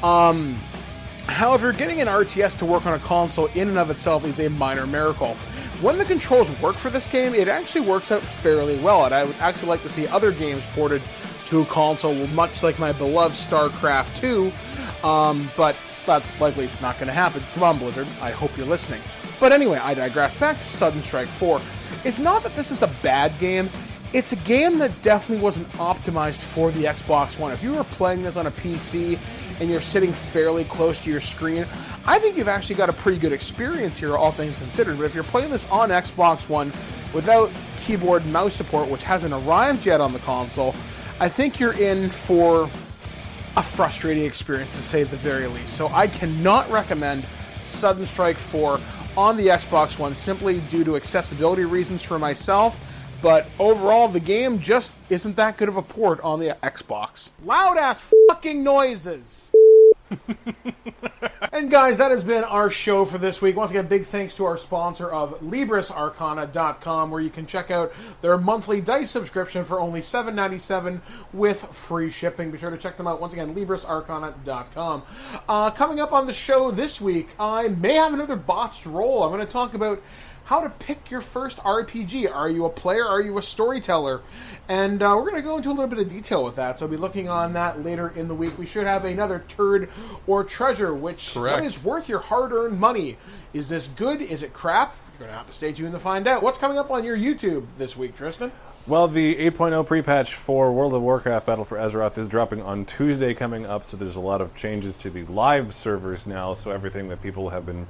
However, getting an RTS to work on a console in and of itself is a minor miracle. When the controls work for this game, it actually works out fairly well, and I would actually like to see other games ported to a console, much like my beloved StarCraft 2, but that's likely not going to happen. Come on, Blizzard, I hope you're listening. But anyway, I digress. Back to Sudden Strike 4. It's not that this is a bad game, it's a game that definitely wasn't optimized for the Xbox One. If you were playing this on a PC and you're sitting fairly close to your screen, I think you've actually got a pretty good experience here, all things considered. But if you're playing this on Xbox One without keyboard and mouse support, which hasn't arrived yet on the console, I think you're in for a frustrating experience, to say the very least. So I cannot recommend Sudden Strike 4 on the Xbox One simply due to accessibility reasons for myself, but overall the game just isn't that good of a port on the Xbox. Loud ass fucking noises! And guys, that has been our show for this week. Once again, big thanks to our sponsor of LibrisArcana.com, where you can check out their monthly dice subscription for only $7.97 with free shipping. Be sure to check them out. Once again, LibrisArcana.com. Coming up on the show this week, I may have another botched roll. I'm going to talk about how to pick your first RPG. Are you a player? Are you a storyteller? And we're going to go into a little bit of detail with that. So we'll be looking on that later in the week. We should have another turd or treasure, which what is worth your hard-earned money? Is this good? Is it crap? You're going to have to stay tuned to find out. What's coming up on your YouTube this week, Tristan? Well, the 8.0 pre-patch for World of Warcraft Battle for Azeroth is dropping on Tuesday coming up, so there's a lot of changes to the live servers now, so everything that people have been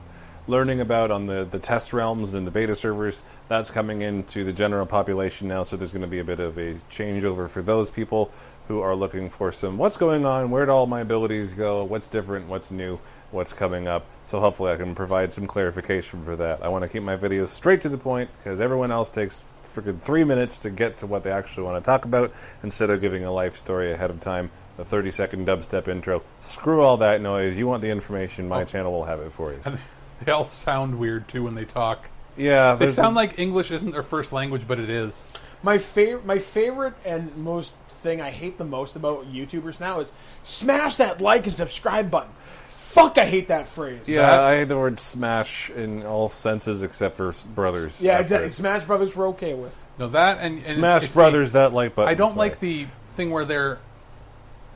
learning about on the test realms and in the beta servers, that's coming into the general population now, so there's going to be a bit of a changeover for those people who are looking for some, what's going on, where did all my abilities go, what's different, what's new, what's coming up. So hopefully I can provide some clarification for that. I want to keep my videos straight to the point, because everyone else takes freaking 3 minutes to get to what they actually want to talk about, instead of giving a life story ahead of time, a 30-second dubstep intro. Screw all that noise. You want the information, my channel will have it for you. And they all sound weird, too, when they talk. Yeah. They sound like English isn't their first language, but it is. My favorite and most thing I hate the most about YouTubers now is smash that like and subscribe button. Fuck, I hate that phrase. Yeah, I hate the word smash in all senses except for brothers. Yeah, exactly. Smash Brothers we're okay with. No, that and Smash Brothers, that like button. I don't like the thing where they're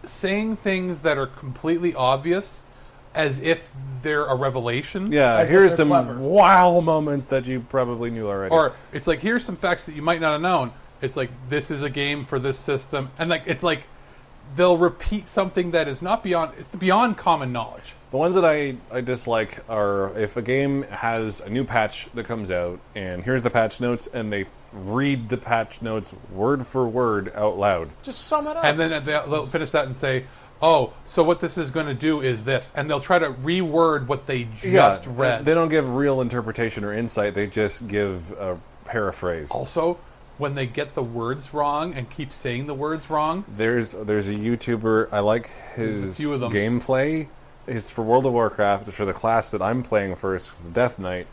saying things that are completely obvious as if they're a revelation. Yeah, as here's some clever. wow moments that you probably knew already. Or it's like, here's some facts that you might not have known. It's like, this is a game for this system. And like it's like they'll repeat something that is not beyond, it's beyond common knowledge. The ones that I dislike are if a game has a new patch that comes out, and here's the patch notes, and they read the patch notes word for word out loud. Just sum it up. And then they'll finish that and say, oh, so what this is going to do is this. And they'll try to reword what they just read. They don't give real interpretation or insight. They just give a paraphrase. Also, when they get the words wrong and keep saying the words wrong. There's a YouTuber, I like his gameplay. It's for World of Warcraft, for the class that I'm playing first, the Death Knight.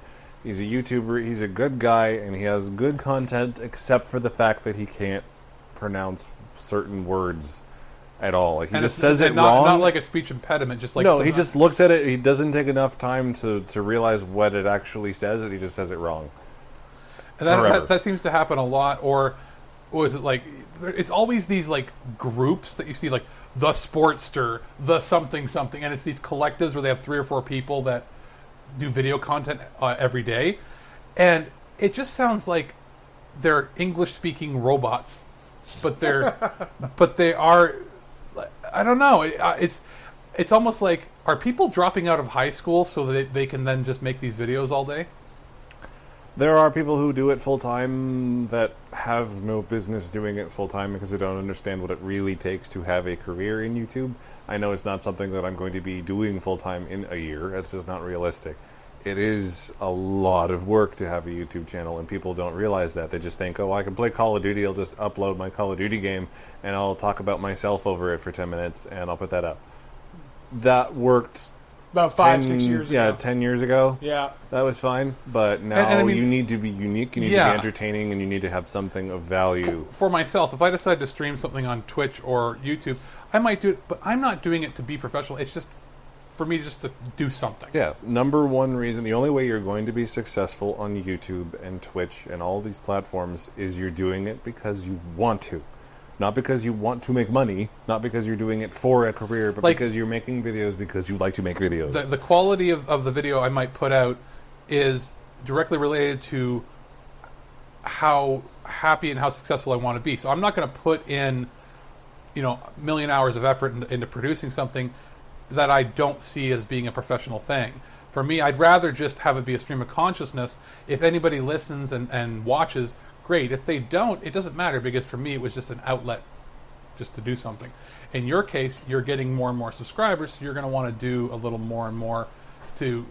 He's a YouTuber, he's a good guy, and he has good content, except for the fact that he can't pronounce certain words at all. Like, he just says it wrong. Not like a speech impediment, just like... No, he just looks at it, he doesn't take enough time to realize what it actually says, and he just says it wrong. And that seems to happen a lot, or was it like... It's always these, like, groups that you see, like, the Sportster, the something, and it's these collectives where they have 3 or 4 people that do video content every day, and it just sounds like they're English-speaking robots, but they are, I don't know, it's almost like, are people dropping out of high school so that they can then just make these videos all day? There are people who do it full-time that have no business doing it full-time because they don't understand what it really takes to have a career in YouTube. I know it's not something that I'm going to be doing full-time in a year. It's just not realistic. It is a lot of work to have a YouTube channel, and people don't realize that. They just think, oh, I can play Call of Duty, I'll just upload my Call of Duty game, and I'll talk about myself over it for 10 minutes, and I'll put that up. That worked... About 5-6 years ago. Yeah, 10 years ago. Yeah. That was fine. But now I mean, you need to be unique, you need to be entertaining, and you need to have something of value. For myself, if I decide to stream something on Twitch or YouTube, I might do it, but I'm not doing it to be professional. It's just for me just to do something. Yeah. Number one reason, the only way you're going to be successful on YouTube and Twitch and all these platforms is you're doing it because you want to. Not because you want to make money, not because you're doing it for a career, but because you're making videos because you like to make videos. The quality of the video I might put out is directly related to how happy and how successful I want to be. So I'm not going to put in, a million hours of effort into producing something that I don't see as being a professional thing. For me, I'd rather just have it be a stream of consciousness. If anybody listens and watches, great. If they don't, it doesn't matter, because for me it was just an outlet just to do something. In your case, you're getting more and more subscribers, so you're going to want to do a little more and more to...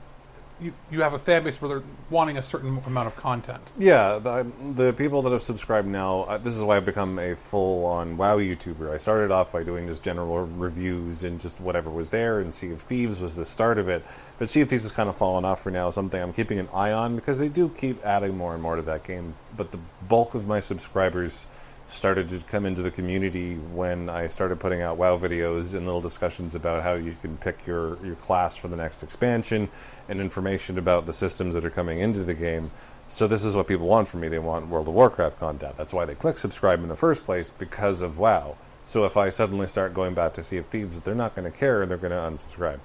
You have a fan base where they're wanting a certain amount of content. Yeah, the people that have subscribed now, this is why I've become a full-on WoW YouTuber. I started off by doing just general reviews and just whatever was there, and Sea of Thieves was the start of it. But Sea of Thieves has kind of fallen off for now, something I'm keeping an eye on, because they do keep adding more and more to that game. But the bulk of my subscribers started to come into the community when I started putting out WoW videos and little discussions about how you can pick your class for the next expansion and information about the systems that are coming into the game. So this is what people want from me. They want World of Warcraft content. That's why they click subscribe in the first place, because of WoW. So if I suddenly start going back to Sea of Thieves, they're not going to care, and they're going to unsubscribe.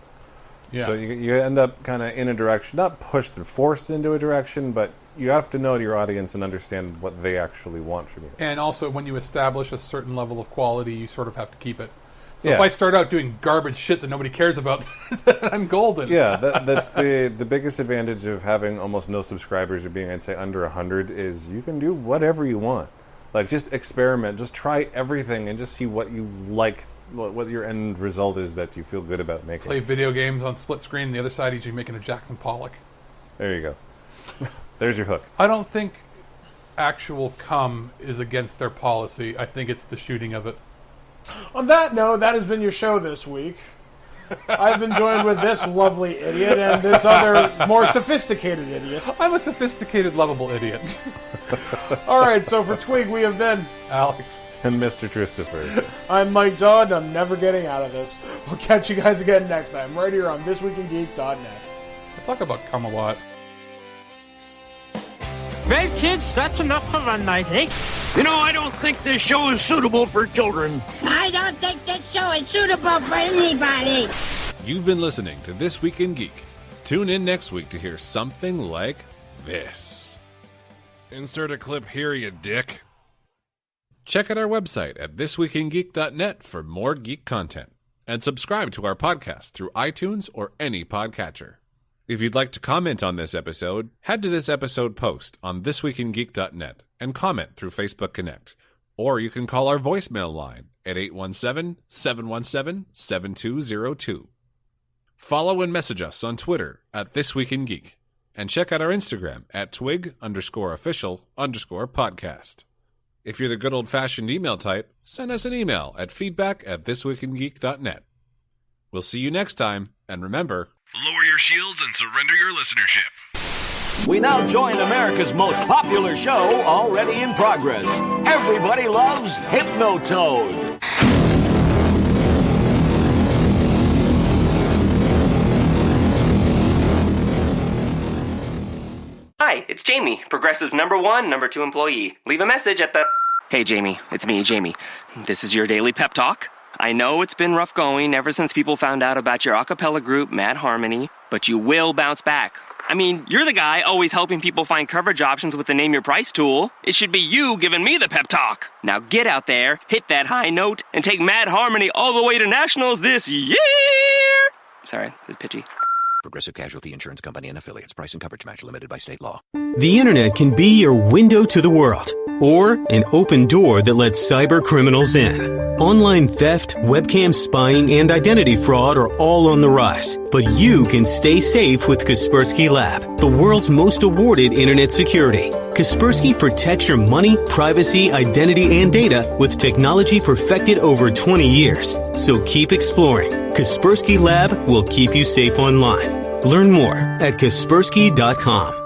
Yeah. So you end up kind of in a direction, not pushed and forced into a direction, but you have to know your audience and understand what they actually want from you. And also, when you establish a certain level of quality, you sort of have to keep it. So if I start out doing garbage shit that nobody cares about, I'm golden. Yeah, that's the biggest advantage of having almost no subscribers or being, I'd say, under 100 is you can do whatever you want. Like, just experiment, just try everything and just see what you like, what your end result is that you feel good about making. Play video games on split screen. The other side is you making a Jackson Pollock. There you go. There's your hook. I don't think actual cum is against their policy. I think it's the shooting of it. On that note, that has been your show this week. I've been joined with this lovely idiot and this other more sophisticated idiot. I'm a sophisticated, lovable idiot. All right, so for Twig, we have been Alex and Mr. Tristifer. I'm Mike Dodd. I'm never getting out of this. We'll catch you guys again next time, right here on thisweekingeek.net. I talk about cum a lot. Well, kids, that's enough for one night, eh? You know, I don't think this show is suitable for children. I don't think this show is suitable for anybody. You've been listening to This Week in Geek. Tune in next week to hear something like this. Insert a clip here, you dick. Check out our website at thisweekingeek.net for more geek content. And subscribe to our podcast through iTunes or any podcatcher. If you'd like to comment on this episode, head to this episode post on thisweekingeek.net and comment through Facebook Connect. Or you can call our voicemail line at 817-717-7202. Follow and message us on Twitter at thisweekingeek. And check out our Instagram at twig_official_podcast. If you're the good old-fashioned email type, send us an email at feedback@thisweekingeek.net. We'll see you next time, and remember, lower your shields and surrender your listenership. We now join America's most popular show, already in progress. Everybody loves Hypnotoad. Hi, it's Jamie, Progressive #1, #2 employee. Leave a message at the... Hey, Jamie, it's me, Jamie. This is your daily pep talk. I know it's been rough going ever since people found out about your a cappella group, Mad Harmony, but you will bounce back. I mean, you're the guy always helping people find coverage options with the Name Your Price tool. It should be you giving me the pep talk. Now get out there, hit that high note, and take Mad Harmony all the way to nationals this year! Sorry, it's pitchy. Progressive Casualty Insurance Company and Affiliates. Price and coverage match limited by state law. The internet can be your window to the world, or an open door that lets cyber criminals in. Online theft, webcam spying, and identity fraud are all on the rise. But you can stay safe with Kaspersky Lab, the world's most awarded internet security. Kaspersky protects your money, privacy, identity, and data with technology perfected over 20 years. So keep exploring. Kaspersky Lab will keep you safe online. Learn more at Kaspersky.com.